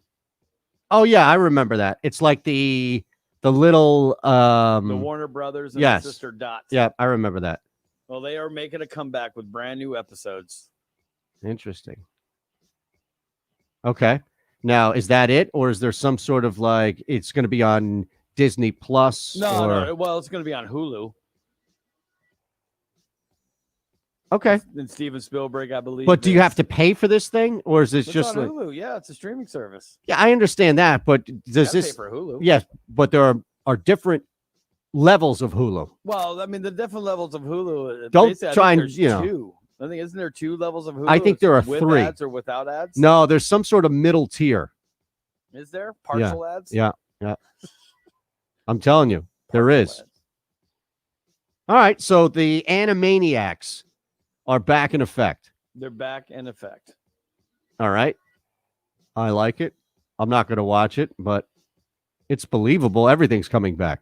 Oh yeah, I remember that. It's like the little The Warner Brothers and yes. the sister Dot. Yeah, I remember that. Well, they are making a comeback with brand new episodes. Interesting. Okay. Now, is that it, or is there some sort of like it's going to be on Disney Plus? No. Well, it's going to be on Hulu. Okay. And Steven Spielberg, I believe. But do you have to pay for this thing, or is this It's just on like? Hulu? Yeah, it's a streaming service. Yeah, I understand that, but does gotta this? pay for Hulu. Yes, but there are different levels of Hulu. Well, I mean, the different levels of Hulu. Don't basically, I try think and, there's you know. 2. I think isn't there 2 levels of Hulu? I think It's there are with 3. ads or without ads. No, there's some sort of middle tier. Is there partial ads? Yeah. I'm telling you, there is. All right, so the Animaniacs are back in effect. They're back in effect. All right. I like it. I'm not going to watch it, but it's believable. Everything's coming back.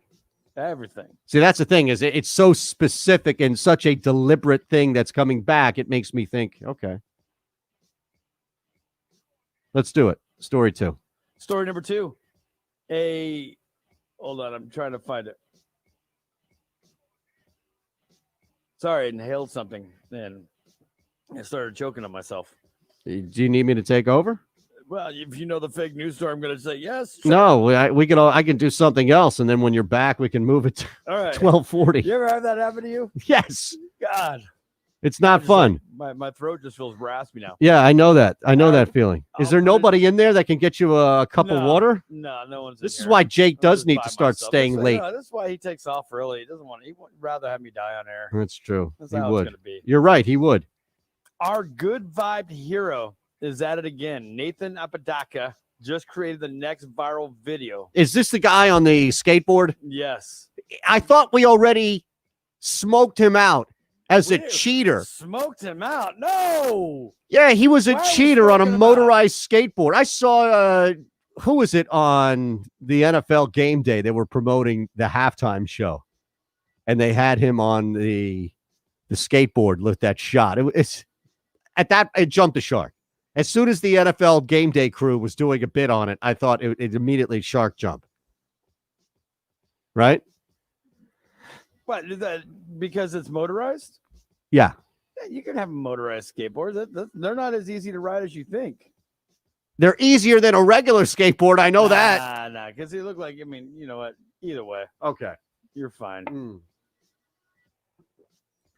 Everything. See, that's the thing is it's so specific and such a deliberate thing that's coming back. It makes me think, okay, let's do it. Story 2. Story number 2. Hold on, I'm trying to find it. Sorry, I inhaled something and I started choking on myself. Do you need me to take over? Well, if you know the fake news story, I'm going to say yes. No, I can do something else, and then when you're back, we can move it to All right. 12:40. You ever have that happen to you? Yes. God. It's not fun. My throat just feels raspy now. Yeah, I know that. I know that feeling. Is there nobody in there that can get you a cup of water? No one's. This is why Jake does need to start staying late. That's why he takes off early. He doesn't want. He would rather have me die on air. That's true. That's He how it's would. gonna be. You're right. He would. Our good vibed hero is at it again. Nathan Apodaca just created the next viral video. Is this the guy on the skateboard? Yes. I thought we already smoked him out as a cheater. Smoked him out. No. Yeah, he was a Why are we cheater on a smoking him motorized skateboard. I saw who was it on the NFL Game Day? They were promoting the halftime show, and they had him on the skateboard with that shot. It jumped the shark. As soon as the NFL Game Day crew was doing a bit on it, I thought it immediately shark jump. Right? What is that? Because it's motorized? Yeah. Yeah, you can have a motorized skateboard. They're not as easy to ride as you think. They're easier than a regular skateboard. I know that. Nah, because they look like. I mean, you know what? Either way, okay, you're fine.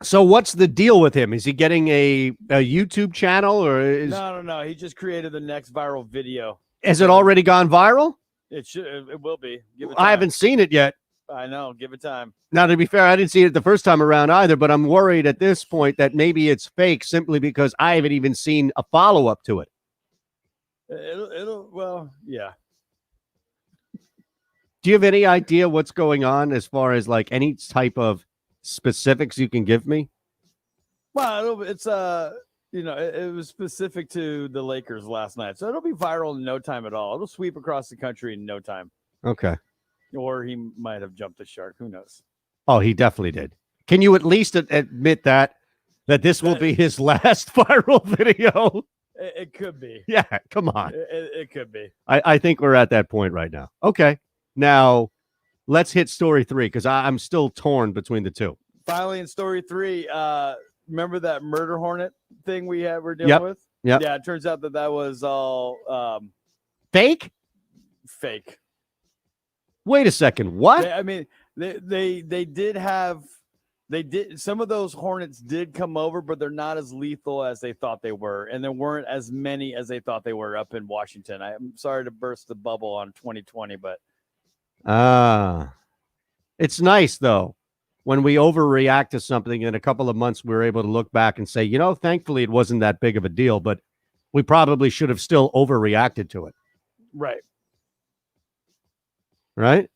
So what's the deal with him? Is he getting a YouTube channel or is No. He just created the next viral video. has it already gone viral? It should. It will be. Give it I time. haven't seen it yet. I know. Give it time. Now, to be fair, I didn't see it the first time around either, but I'm worried at this point that maybe it's fake simply because I haven't even seen a follow-up to it. It'll. Well, yeah. Do you have any idea what's going on as far as like any type of specifics you can give me? Well, it's it was specific to the Lakers last night, so it'll be viral in no time at all. It'll sweep across the country in no time. Okay. Or he might have jumped the shark. Who knows? Oh, he definitely did. Can you at least admit that this will be his last viral video? It could be. Yeah, come on. It could be. I think we're at that point right now. Okay. Now, let's hit story 3 because I'm still torn between the two. Finally, in story 3, remember that murder hornet thing we're dealing with? Yep. Yeah, it turns out that was all fake. Fake. Wait a second. What? I mean, they did have. They did. Some of those hornets did come over, but they're not as lethal as they thought they were, and there weren't as many as they thought they were up in Washington. I'm sorry to burst the bubble on 2020, but it's nice though when we overreact to something. In a couple of months, we're able to look back and say, thankfully it wasn't that big of a deal, but we probably should have still overreacted to it. right. Right?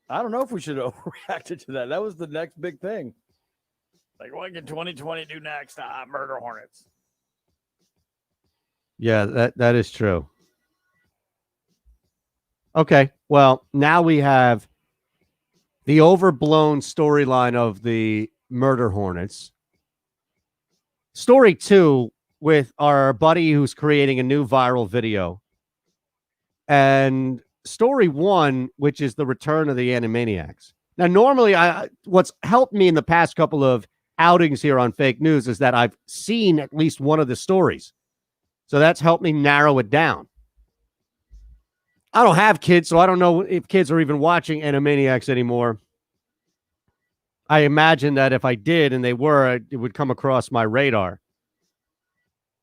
I don't know if we should have overreacted to that. That was the next big thing. Like, what can 2020 do next? Murder hornets. Yeah, that is true. Okay, well, now we have the overblown storyline of the murder hornets. Story 2 with our buddy who's creating a new viral video. And story 1, which is the return of the Animaniacs. Now, normally, what's helped me in the past couple of outings here on Fake News is that I've seen at least one of the stories. So that's helped me narrow it down. I don't have kids, so I don't know if kids are even watching Animaniacs anymore. I imagine that if I did and they were, it would come across my radar.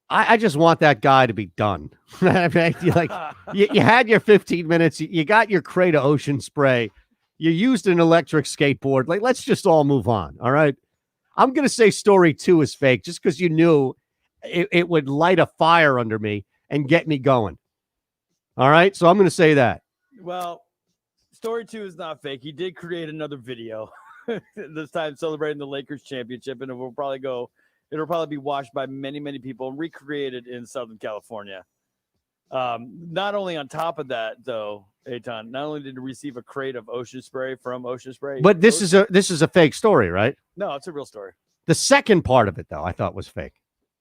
I just want that guy to be done. You had your 15 minutes. You got your crate of ocean spray. You used an electric skateboard. Let's just all move on. All right. I'm going to say story 2 is fake just because you knew it would light a fire under me and get me going. All right. So I'm going to say that. Well, story 2 is not fake. He did create another video, this time celebrating the Lakers championship, and it'll probably be watched by many, many people and recreated in Southern California. Not only on top of that, though, Eitan, not only did he receive a crate of ocean spray from Ocean Spray, But this is a fake story, right? no, it's a real story. The second part of it, though, I thought was fake.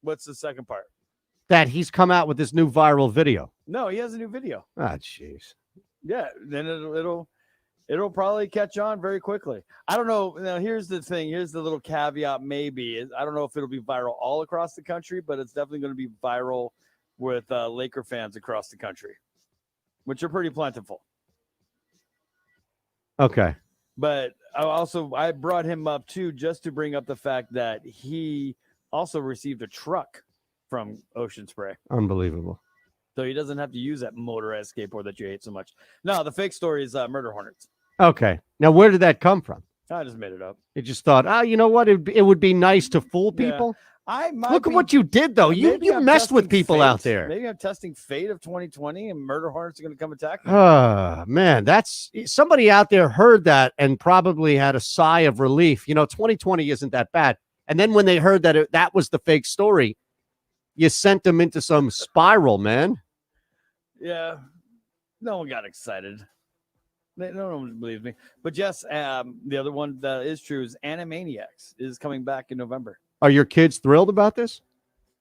What's the second part? That he's come out with this new viral video. No, he has a new video. Ah, jeez. Yeah, then it'll probably catch on very quickly. I don't know. Now, here's the thing. Here's the little caveat. Maybe I don't know if it'll be viral all across the country, but it's definitely going to be viral with Laker fans across the country, which are pretty plentiful. Okay. But I brought him up too, just to bring up the fact that he also received a truck from Ocean Spray. Unbelievable. So he doesn't have to use that motorized skateboard that you hate so much. No, the fake story is Murder Hornets. Okay. Now, where did that come from? I just made it up. They just thought, you know what? It would be nice to fool Yeah. people. I might Look at be- what you did, though. You maybe I'm messed with testing people fate. out there. Maybe I'm testing fate of 2020, and murder hornets are going to come attack me. Man, that's somebody out there heard that and probably had a sigh of relief. 2020 isn't that bad. And then when they heard that that was the fake story, you sent them into some spiral, man. Yeah, no one got excited. No one believes me. But yes, the other one that is true is Animaniacs is coming back in November. Are your kids thrilled about this?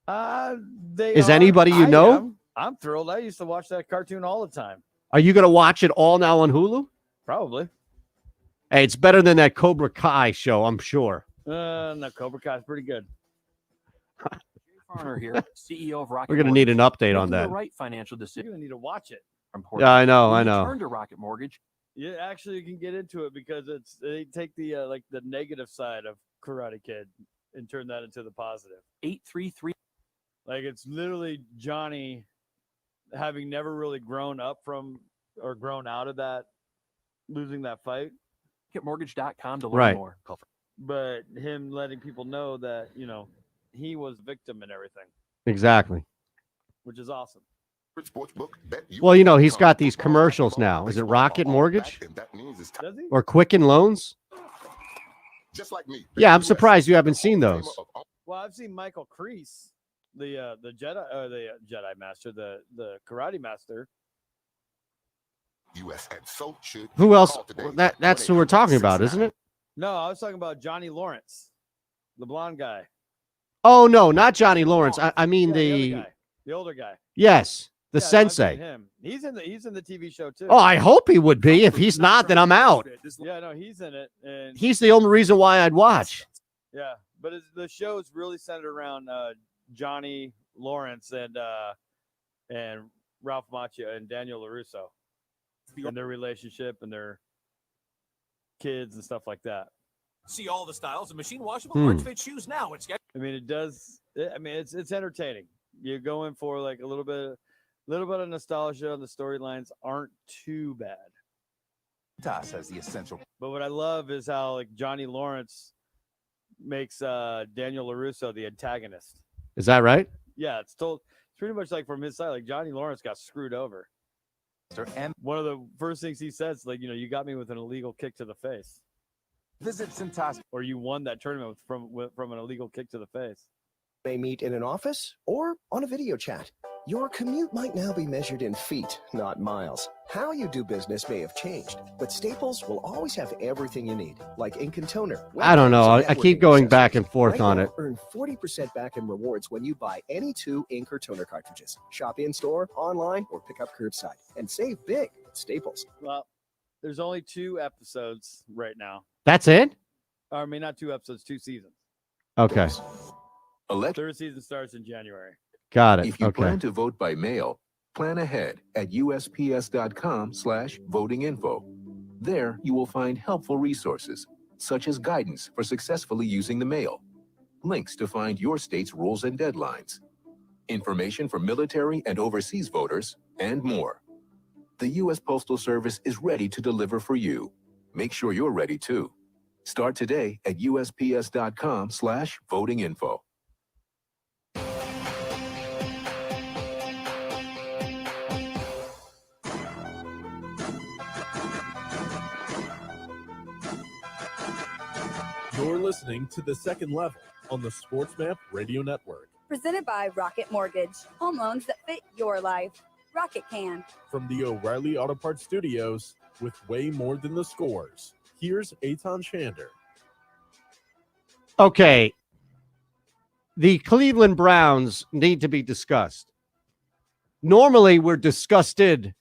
They Is are. anybody you I know? am. I'm thrilled. I used to watch that cartoon all the time. Are you going to watch it all now on Hulu? Probably. Hey, it's better than that Cobra Kai show, I'm sure. No, Cobra Kai is pretty good. Farner here, CEO of Rocket We're going to need an update on Making the that. right financial You're decision. gonna need to watch it. Important. Yeah, I know, When I you know. Turn to Rocket Mortgage. Yeah, actually, you can get into it because they take the like the negative side of Karate Kid and turn that into the positive. 833. Like it's literally Johnny having never really grown up from or grown out of that, losing that fight. GetMortgage.com to learn Right. more. But him letting people know that, he was victim and everything, Exactly. which is awesome. Well, he's got these commercials now. Is it Rocket Mortgage Does he? or Quicken Loans? Yeah, I'm surprised you haven't seen those. Well, I've seen Michael Kreese, the Jedi or the Jedi Master, the Karate Master. Who else? That's who we're talking about, isn't it? No, I was talking about Johnny Lawrence, the blonde guy. Oh, no, not Johnny Lawrence. I mean The older guy. yes, the Yeah, I've sensei. seen him. He's in the TV show too. Oh, I hope he would be. If he's not, then I'm out. Yeah, no, he's in it, and He's the only reason why I'd watch. yeah, but the show is really centered around Johnny Lawrence and Ralph Macchio and Daniel LaRusso and their relationship and their kids and stuff like that. See all the styles of machine washable Hmm. large fit shoes now. It's I mean, it does. I mean, it's entertaining. You go in for like a little bit of nostalgia, and the storylines aren't too bad. TAS has the essential. But what I love is how like Johnny Lawrence makes Daniel LaRusso the antagonist. Is that right? Yeah, it's pretty much like from his side. Like Johnny Lawrence got screwed over. And One of the first things he says, like, you got me with an illegal kick to the face. visit Cintas. Or you won that tournament from an illegal kick to the face. May meet in an office or on a video chat. Your commute might now be measured in feet, not miles. How you do business may have changed, but Staples will always have everything you need, like ink and toner. I don't know. webcams, I and keep networking going back accessories. and forth Right on now, it. Earn 40% back in rewards when you buy any 2 ink or toner cartridges. Shop in-store, online, or pick up curbside. And save big at Staples. Well, there's only 2 episodes right now. That's it? I mean, not 2 episodes, 2 seasons. Okay. Third season starts in January. Got it. If you Okay. plan to vote by mail, plan ahead at usps.com/votinginfo. There you will find helpful resources, such as guidance for successfully using the mail, links to find your state's rules and deadlines, information for military and overseas voters, and more. The U.S. Postal Service is ready to deliver for you. Make sure you're ready too. Start today at usps.com/votinginfo. You're listening to The Second Level on the SportsMap Radio Network. Presented by Rocket Mortgage. Home loans that fit your life. Rocket can. From the O'Reilly Auto Parts Studios, with way more than the scores, here's Eitan Shander. Okay. The Cleveland Browns need to be discussed. Normally, we're disgusted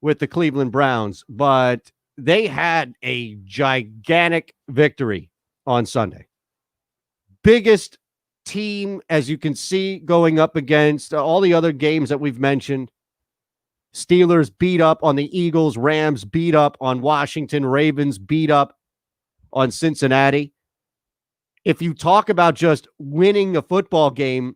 with the Cleveland Browns, but they had a gigantic victory on Sunday. Biggest team, as you can see, going up against all the other games that we've mentioned. Steelers beat up on the Eagles, Rams beat up on Washington, Ravens beat up on Cincinnati. If you talk about just winning a football game,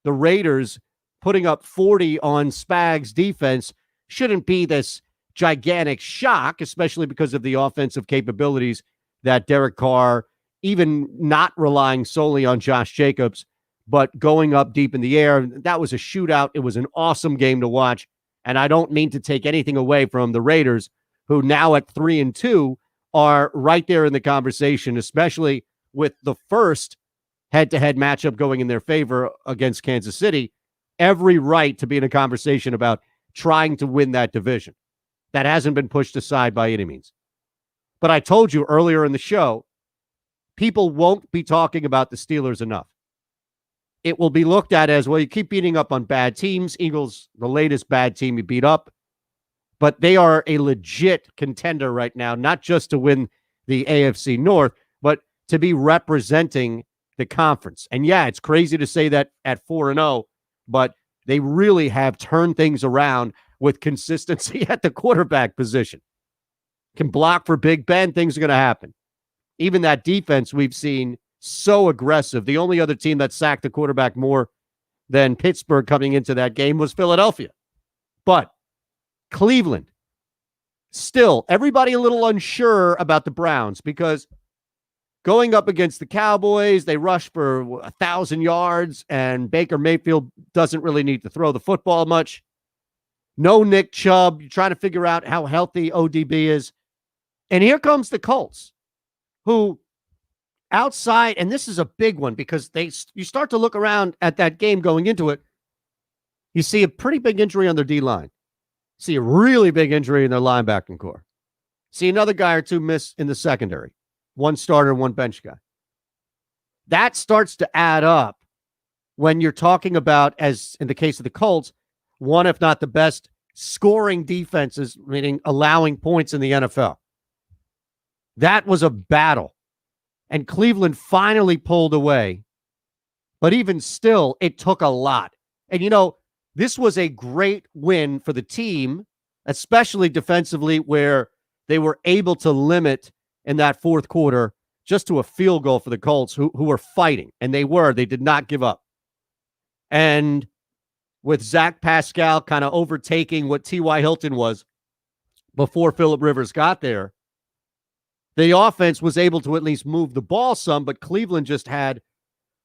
the Raiders putting up 40 on Spags defense shouldn't be this gigantic shock, especially because of the offensive capabilities that Derek Carr, even not relying solely on Josh Jacobs, but going up deep in the air, that was a shootout. It was an awesome game to watch. And I don't mean to take anything away from the Raiders, who now at 3-2 are right there in the conversation, especially with the first head-to-head matchup going in their favor against Kansas City. Every right to be in a conversation about trying to win that division. That hasn't been pushed aside by any means. But I told you earlier in the show, people won't be talking about the Steelers enough. It will be looked at as, well, you keep beating up on bad teams. Eagles, the latest bad team you beat up. But they are a legit contender right now, not just to win the AFC North, but to be representing the conference. And yeah, it's crazy to say that at 4-0, but they really have turned things around with consistency at the quarterback position. Can block for Big Ben, things are going to happen. Even that defense we've seen so aggressive. The only other team that sacked the quarterback more than Pittsburgh coming into that game was Philadelphia. But Cleveland, still, everybody a little unsure about the Browns because going up against the Cowboys, they rush for 1,000 yards, and Baker Mayfield doesn't really need to throw the football much. No Nick Chubb. You're trying to figure out how healthy ODB is. And here comes the Colts, who outside, and this is a big one because you start to look around at that game going into it, you see a pretty big injury on their D-line. See a really big injury in their linebacking core. See another guy or two miss in the secondary. One starter, one bench guy. That starts to add up when you're talking about, as in the case of the Colts, one, if not the best, scoring defenses, meaning allowing points in the NFL. That was a battle. And Cleveland finally pulled away. But even still, it took a lot. And, this was a great win for the team, especially defensively, where they were able to limit in that fourth quarter just to a field goal for the Colts, who were fighting. And they did not give up. And with Zach Pascal kind of overtaking what T.Y. Hilton was before Phillip Rivers got there, the offense was able to at least move the ball some, but Cleveland just had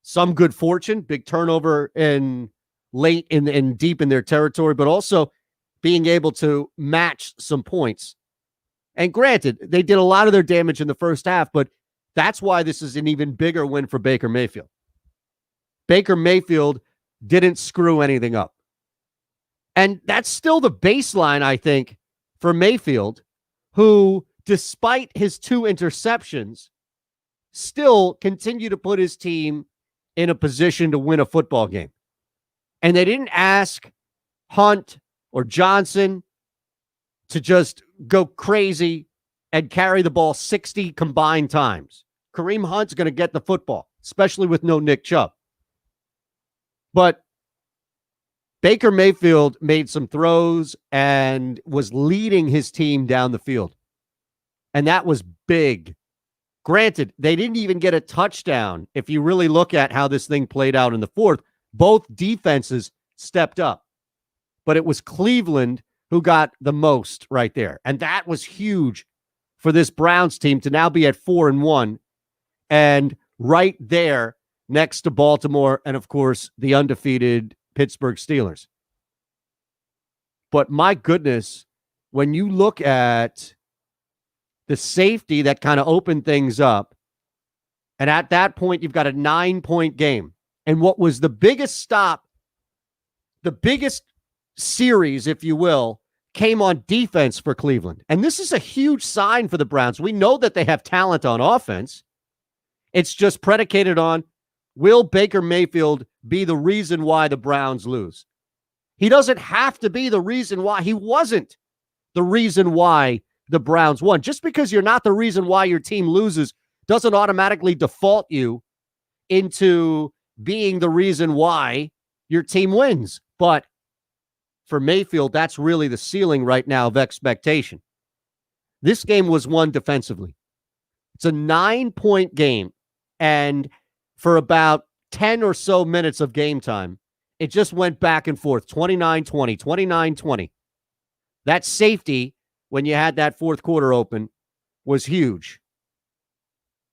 some good fortune, big turnover in late in deep in their territory, but also being able to match some points. And granted, they did a lot of their damage in the first half, but that's why this is an even bigger win for Baker Mayfield. Baker Mayfield didn't screw anything up. And that's still the baseline, I think, for Mayfield, who, despite his 2 interceptions, still continued to put his team in a position to win a football game. And they didn't ask Hunt or Johnson to just go crazy and carry the ball 60 combined times. Kareem Hunt's going to get the football, especially with no Nick Chubb. But Baker Mayfield made some throws and was leading his team down the field. And that was big. Granted, they didn't even get a touchdown. If you really look at how this thing played out in the fourth, both defenses stepped up. But it was Cleveland who got the most right there. And that was huge for this Browns team to now be at 4-1 and right there next to Baltimore and, of course, the undefeated Pittsburgh Steelers. But my goodness, when you look at the safety that kind of opened things up, and at that point, you've got a 9-point game. And what was the biggest stop, the biggest series, if you will, came on defense for Cleveland. And this is a huge sign for the Browns. We know that they have talent on offense. It's just predicated on, will Baker Mayfield be the reason why the Browns lose? He doesn't have to be the reason why. He wasn't the reason why the Browns won. Just because you're not the reason why your team loses doesn't automatically default you into being the reason why your team wins. But for Mayfield, that's really the ceiling right now of expectation. This game was won defensively. It's a 9-point game. And for about 10 or so minutes of game time, it just went back and forth, 29-20, 29-20. That safety, when you had that fourth quarter open, was huge.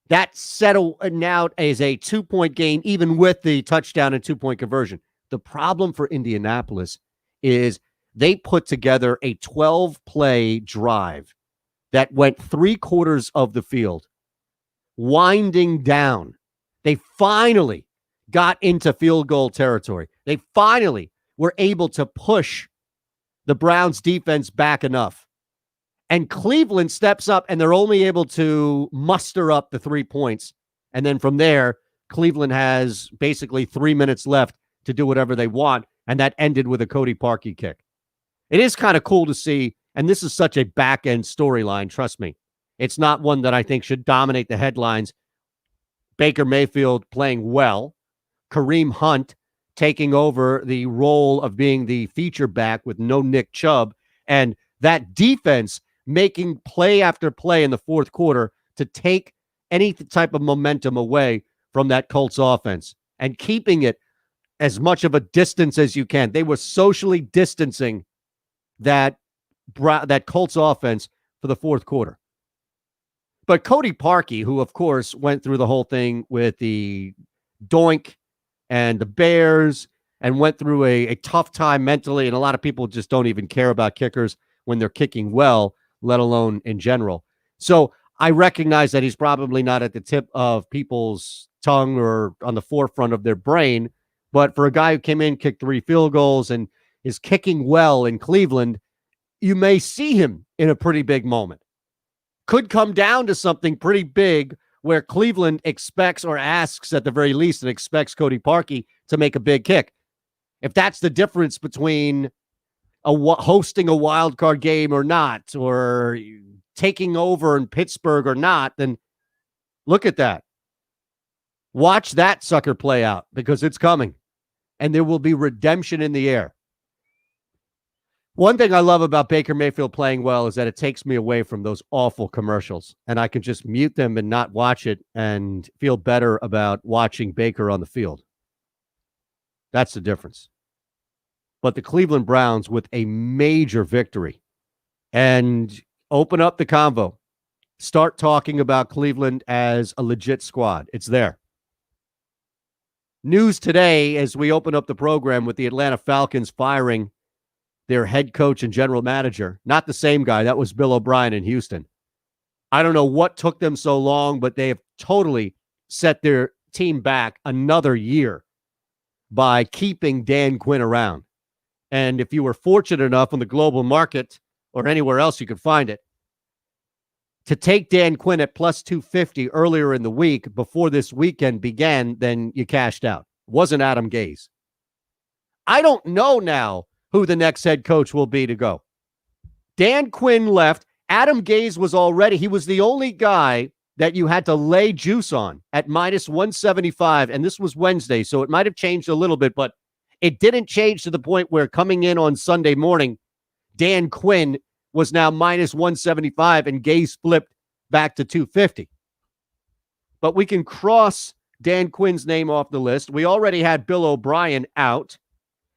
That settled out as a 2-point game, even with the touchdown and 2-point conversion. The problem for Indianapolis is they put together a 12-play drive that went 3/4 of the field, winding down. They finally got into field goal territory. They finally were able to push the Browns defense back enough. And Cleveland steps up, and they're only able to muster up the 3 points. And then from there, Cleveland has basically 3 minutes left to do whatever they want. And that ended with a Cody Parkey kick. It is kind of cool to see. And this is such a back-end storyline, trust me. It's not one that I think should dominate the headlines. Baker Mayfield playing well. Kareem Hunt taking over the role of being the feature back with no Nick Chubb. And that defense making play after play in the fourth quarter to take any type of momentum away from that Colts offense and keeping it as much of a distance as you can. They were socially distancing that Colts offense for the fourth quarter. But Cody Parkey, who, of course, went through the whole thing with the doink and the Bears and went through a tough time mentally, and a lot of people just don't even care about kickers when they're kicking well, let alone in general. So I recognize that he's probably not at the tip of people's tongue or on the forefront of their brain, but for a guy who came in, kicked 3 field goals, and is kicking well in Cleveland, you may see him in a pretty big moment. Could come down to something pretty big where Cleveland expects or asks at the very least and expects Cody Parkey to make a big kick. If that's the difference between hosting a wild card game or not, or taking over in Pittsburgh or not, then look at that. Watch that sucker play out because it's coming and there will be redemption in the air. One thing I love about Baker Mayfield playing well is that it takes me away from those awful commercials and I can just mute them and not watch it and feel better about watching Baker on the field. That's the difference. But the Cleveland Browns with a major victory and open up the convo. Start talking about Cleveland as a legit squad. It's there. News today as we open up the program with the Atlanta Falcons firing their head coach and general manager. Not the same guy. That was Bill O'Brien in Houston. I don't know what took them so long, but they have totally set their team back another year by keeping Dan Quinn around. And if you were fortunate enough on the global market or anywhere else you could find it, to take Dan Quinn at plus 250 earlier in the week before this weekend began, then you cashed out. It wasn't Adam Gase. I don't know now who the next head coach will be to go. Dan Quinn left. Adam Gase he was the only guy that you had to lay juice on at minus 175. And this was Wednesday, so it might have changed a little bit, but it didn't change to the point where coming in on Sunday morning, Dan Quinn was now minus 175 and Gase flipped back to 250. But we can cross Dan Quinn's name off the list. We already had Bill O'Brien out.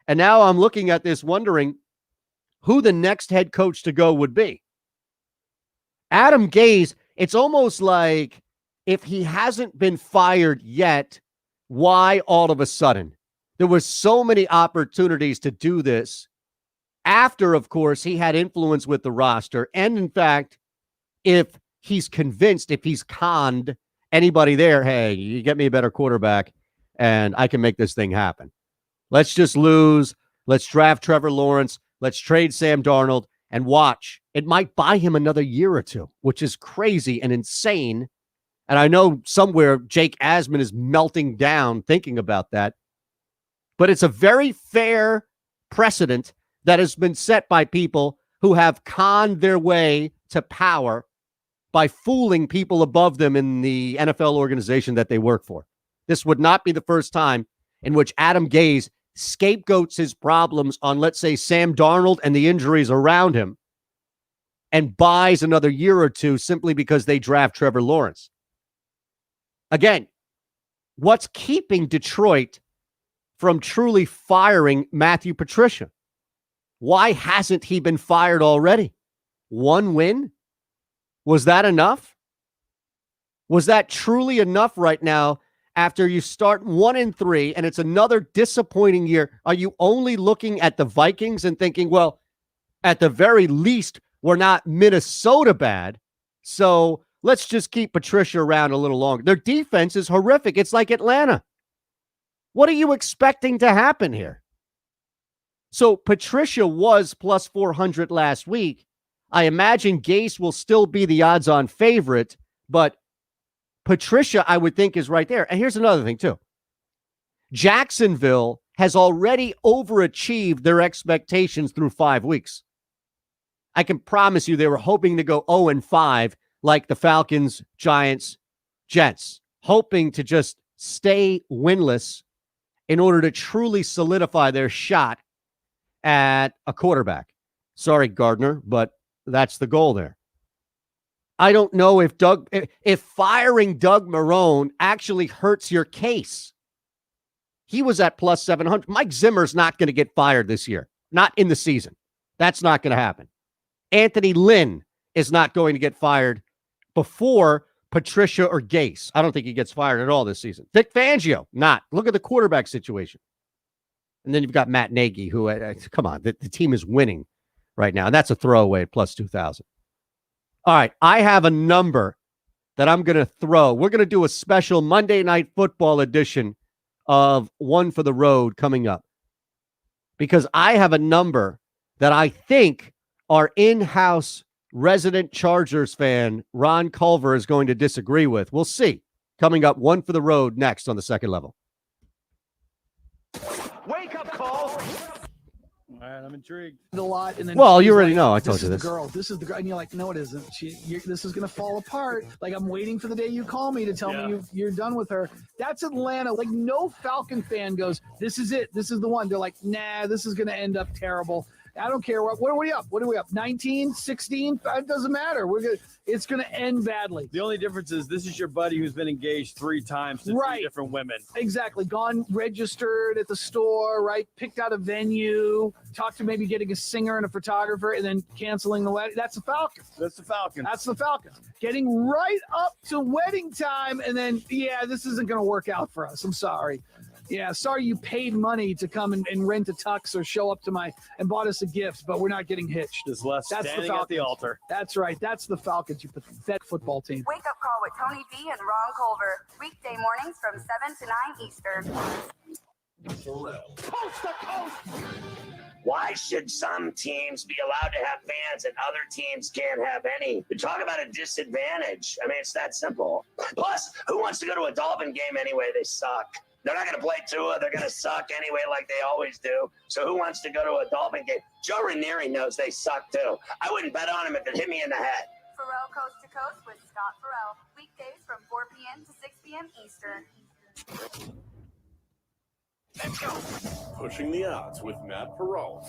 And now I'm looking at this wondering who the next head coach to go would be. Adam Gase, it's almost like if he hasn't been fired yet, why all of a sudden? There were so many opportunities to do this after, of course, he had influence with the roster. And in fact, if he's convinced, if he's conned anybody there, hey, you get me a better quarterback and I can make this thing happen. Let's just lose. Let's draft Trevor Lawrence. Let's trade Sam Darnold and watch. It might buy him another year or two, which is crazy and insane. And I know somewhere Jake Asman is melting down thinking about that. But it's a very fair precedent that has been set by people who have conned their way to power by fooling people above them in the NFL organization that they work for. This would not be the first time in which Adam Gase scapegoats his problems on, let's say, Sam Darnold and the injuries around him and buys another year or two simply because they draft Trevor Lawrence. Again, what's keeping Detroit from truly firing Matthew Patricia? Why hasn't he been fired already? One win? Was that enough? Was that truly enough right now after you start 1-3 and it's another disappointing year? Are you only looking at the Vikings and thinking, well, at the very least, we're not Minnesota bad, so let's just keep Patricia around a little longer? Their defense is horrific. It's like Atlanta. What are you expecting to happen here? So Patricia was plus 400 last week. I imagine Gase will still be the odds-on favorite, but Patricia, I would think, is right there. And here's another thing, too. Jacksonville has already overachieved their expectations through 5 weeks. I can promise you they were hoping to go 0-5 like the Falcons, Giants, Jets, hoping to just stay winless in order to truly solidify their shot at a quarterback. Sorry, Gardner, but that's the goal there. I don't know if firing Doug Marrone actually hurts your case. He was at plus 700. Mike Zimmer's not going to get fired this year. Not in the season. That's not going to happen. Anthony Lynn is not going to get fired before Patricia or Gase. I don't think he gets fired at all this season. Vic Fangio, not. Look at the quarterback situation. And then you've got Matt Nagy, who, come on, the team is winning right now. And that's a throwaway at plus 2,000. All right, I have a number that I'm going to throw. We're going to do a special Monday Night Football edition of One for the Road coming up, because I have a number that I think our in-house resident Chargers fan, Ron Culver, is going to disagree with. We'll see. Coming up, One for the Road next on the second level. Wake up call. All right, I'm intrigued. A lot, and then Well, you she's already like, know. I told you This this. is the girl. This is the girl. And you're like, no, it isn't. This is going to fall apart. Like, I'm waiting for the day you call me to tell me you're done with her. That's Atlanta. Like, no Falcon fan goes, this is it. This is the one. They're like, nah, this is going to end up terrible. I don't care. What are we up? What are we up? 19, 16? It doesn't matter. It's going to end badly. The only difference is this is your buddy who's been engaged 3 times to 3 different women. Exactly. Gone registered at the store, right? Picked out a venue, talked to maybe getting a singer and a photographer, and then canceling the wedding. That's the Falcons. That's the Falcons. That's the Falcons. Getting right up to wedding time, and then, this isn't going to work out for us. I'm sorry. Yeah, sorry you paid money to come and rent a tux or show up to and bought us a gift, but we're not getting hitched. There's less That's standing the at the altar. That's right. That's the Falcons, you pathetic football team. Wake up call with Tony B and Ron Culver. Weekday mornings from 7 to 9 Eastern. Coast to coast. Why should some teams be allowed to have fans and other teams can't have any? You talk about a disadvantage. I mean, it's that simple. Plus, who wants to go to a Dolphin game anyway? They suck. They're not going to play Tua. They're going to suck anyway like they always do. So who wants to go to a Dolphin game? Joe Ranieri knows they suck too. I wouldn't bet on him if it hit me in the head. Pharrell Coast to Coast with Scott Pharrell. Weekdays from 4 p.m. to 6 p.m. Eastern. Let's go. Pushing the odds with Matt Perrault.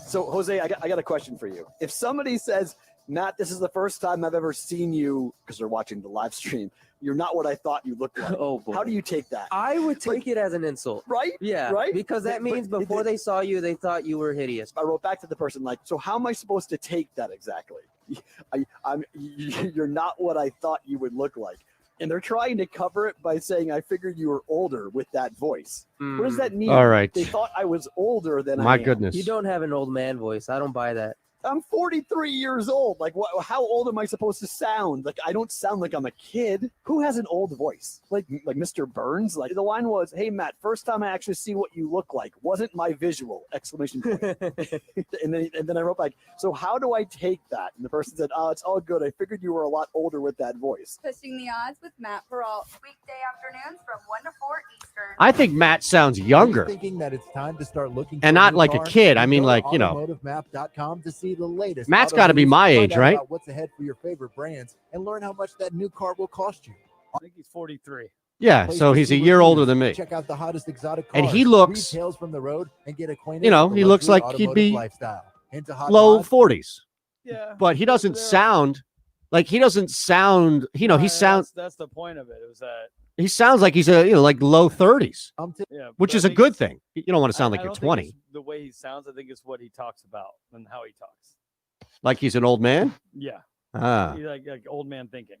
So, Jose, I got a question for you. If somebody says, Matt, this is the first time I've ever seen you, because they're watching the live stream, you're not what I thought you looked like. Oh, boy. How do you take that? I would take it as an insult. Right? Yeah. Right? Because that means before they saw you, they thought you were hideous. I wrote back to the person like, so how am I supposed to take that exactly? You're not what I thought you would look like. And they're trying to cover it by saying, I figured you were older with that voice. What does that mean? All right. They thought I was older than I am. My goodness. You don't have an old man voice. I don't buy that. I'm 43 years old. Like, how old am I supposed to sound? Like, I don't sound like I'm a kid. Who has an old voice? Like Mr. Burns? Like, the line was, hey, Matt, first time I actually see what you look like. Wasn't my visual! Exclamation point. and then I wrote back, so how do I take that? And the person said, oh, it's all good. I figured you were a lot older with that voice. Pushing the odds with Matt Perrault. Weekday afternoons from 1 to 4 Eastern. I think Matt sounds younger. Thinking that it's time to start looking And for not new like a car? kid. I mean, Go like, to you know. automotivemap.com to see the latest. Matt's auto got to be news, my find age, out right? about what's ahead for your favorite brands and learn how much that new car will cost you. I think he's 43. Yeah, so he's a year older than me. Check out the hottest exotic cars, And he looks, retails from the road, and get acquainted. you know, with the he looks luxury like he'd automotive be lifestyle. Into hot low rods? 40s. Yeah. But he doesn't sound like he sound, he sounds, That's the point of it. It was that. he sounds like he's like low 30s, Yeah, which but is I a think good thing. You don't want to sound I like you're don't think 20, it's the way he sounds, I think it's what he talks about and how he talks. like he's an old man. Yeah. Ah. He's like old man thinking.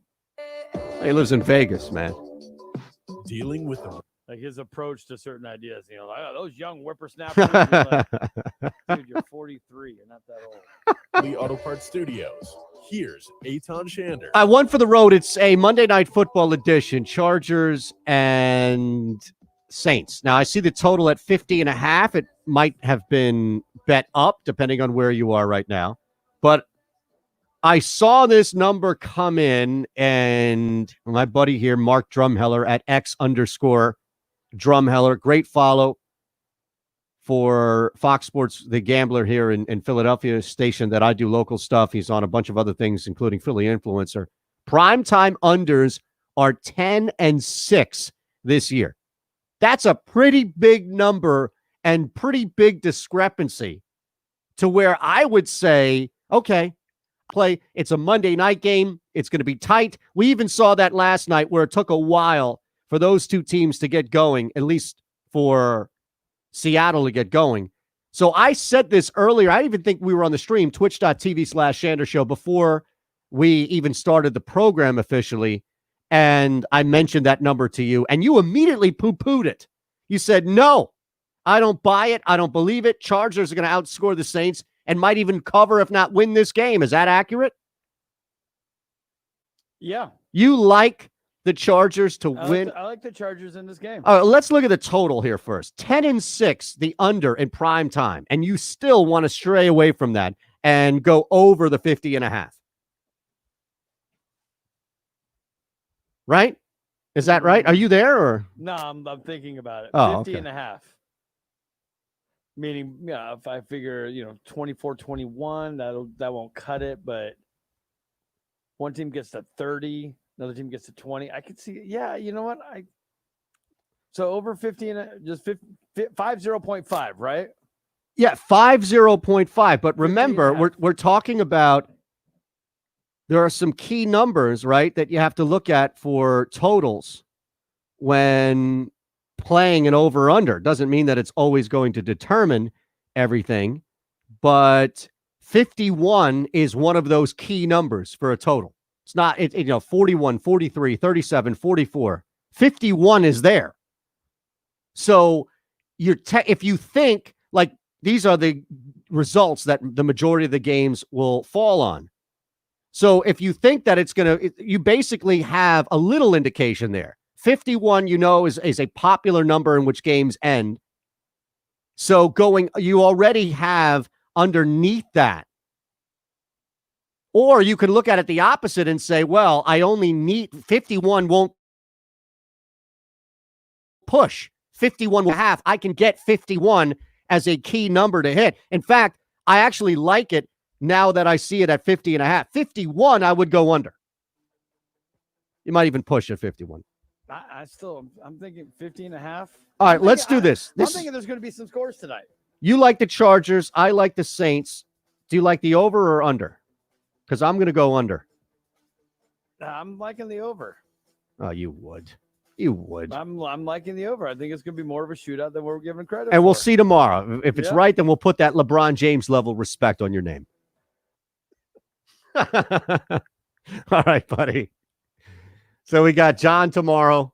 He lives in Vegas, man. Dealing with the Like his approach to certain ideas, like, oh, those young whippersnappers. You're like, dude, you're 43. You're not that old. Lee Auto Parts Studios. Here's Eitan Shander. One for the road. It's a Monday Night Football edition. Chargers and Saints. Now, I see the total at 50.5. It might have been bet up, depending on where you are right now. But I saw this number come in, and my buddy here, Mark Drumheller at X_Drumheller, great follow for Fox Sports, the Gambler here in Philadelphia, station that I do local stuff. He's on a bunch of other things, including Philly Influencer. Primetime unders are 10-6 this year. That's a pretty big number and pretty big discrepancy to where I would say, okay, play. It's a Monday night game. It's going to be tight. We even saw that last night where it took a while for those two teams to get going, at least for Seattle to get going. So I said this earlier. I even think we were on the stream, twitch.tv/Shander Show, before we even started the program officially. And I mentioned that number to you, and you immediately poo-pooed it. You said, no, I don't buy it. I don't believe it. Chargers are going to outscore the Saints and might even cover, if not win this game. Is that accurate? Yeah. You like the Chargers to win? I like the Chargers in this game. All right, let's look at the total here first. 10-6, the under in prime time. And you still want to stray away from that and go over the 50.5. Right? Is that right? Are you there or? No, I'm thinking about it. Oh, 50.5. Meaning, yeah, if I figure, 24-21, that won't cut it, but one team gets to 30, another team gets to 20. I could see, yeah, you know what? So over 50 and just 50.5, right? Yeah, 50.5. But remember, we're talking about there are some key numbers, right, that you have to look at for totals when playing an over-under. Doesn't mean that it's always going to determine everything, but 51 is one of those key numbers for a total. It's not, 41, 43, 37, 44. 51 is there. So if you think like these are the results that the majority of the games will fall on. So if you think that it's going to, you basically have a little indication there. 51, is a popular number in which games end. So you already have underneath that. Or you can look at it the opposite and say, well, I only need 51 won't push. 51.5. I can get 51 as a key number to hit. In fact, I actually like it now that I see it at 50.5. 51, I would go under. You might even push at 51. I'm thinking 50.5. All right, let's do this. I'm thinking there's going to be some scores tonight. You like the Chargers. I like the Saints. Do you like the over or under? Because I'm going to go under. I'm liking the over. Oh, you would. You would. I'm liking the over. I think it's going to be more of a shootout than we're giving credit for. And we'll see tomorrow. If it's right, then we'll put that LeBron James level respect on your name. All right, buddy. So we got John tomorrow.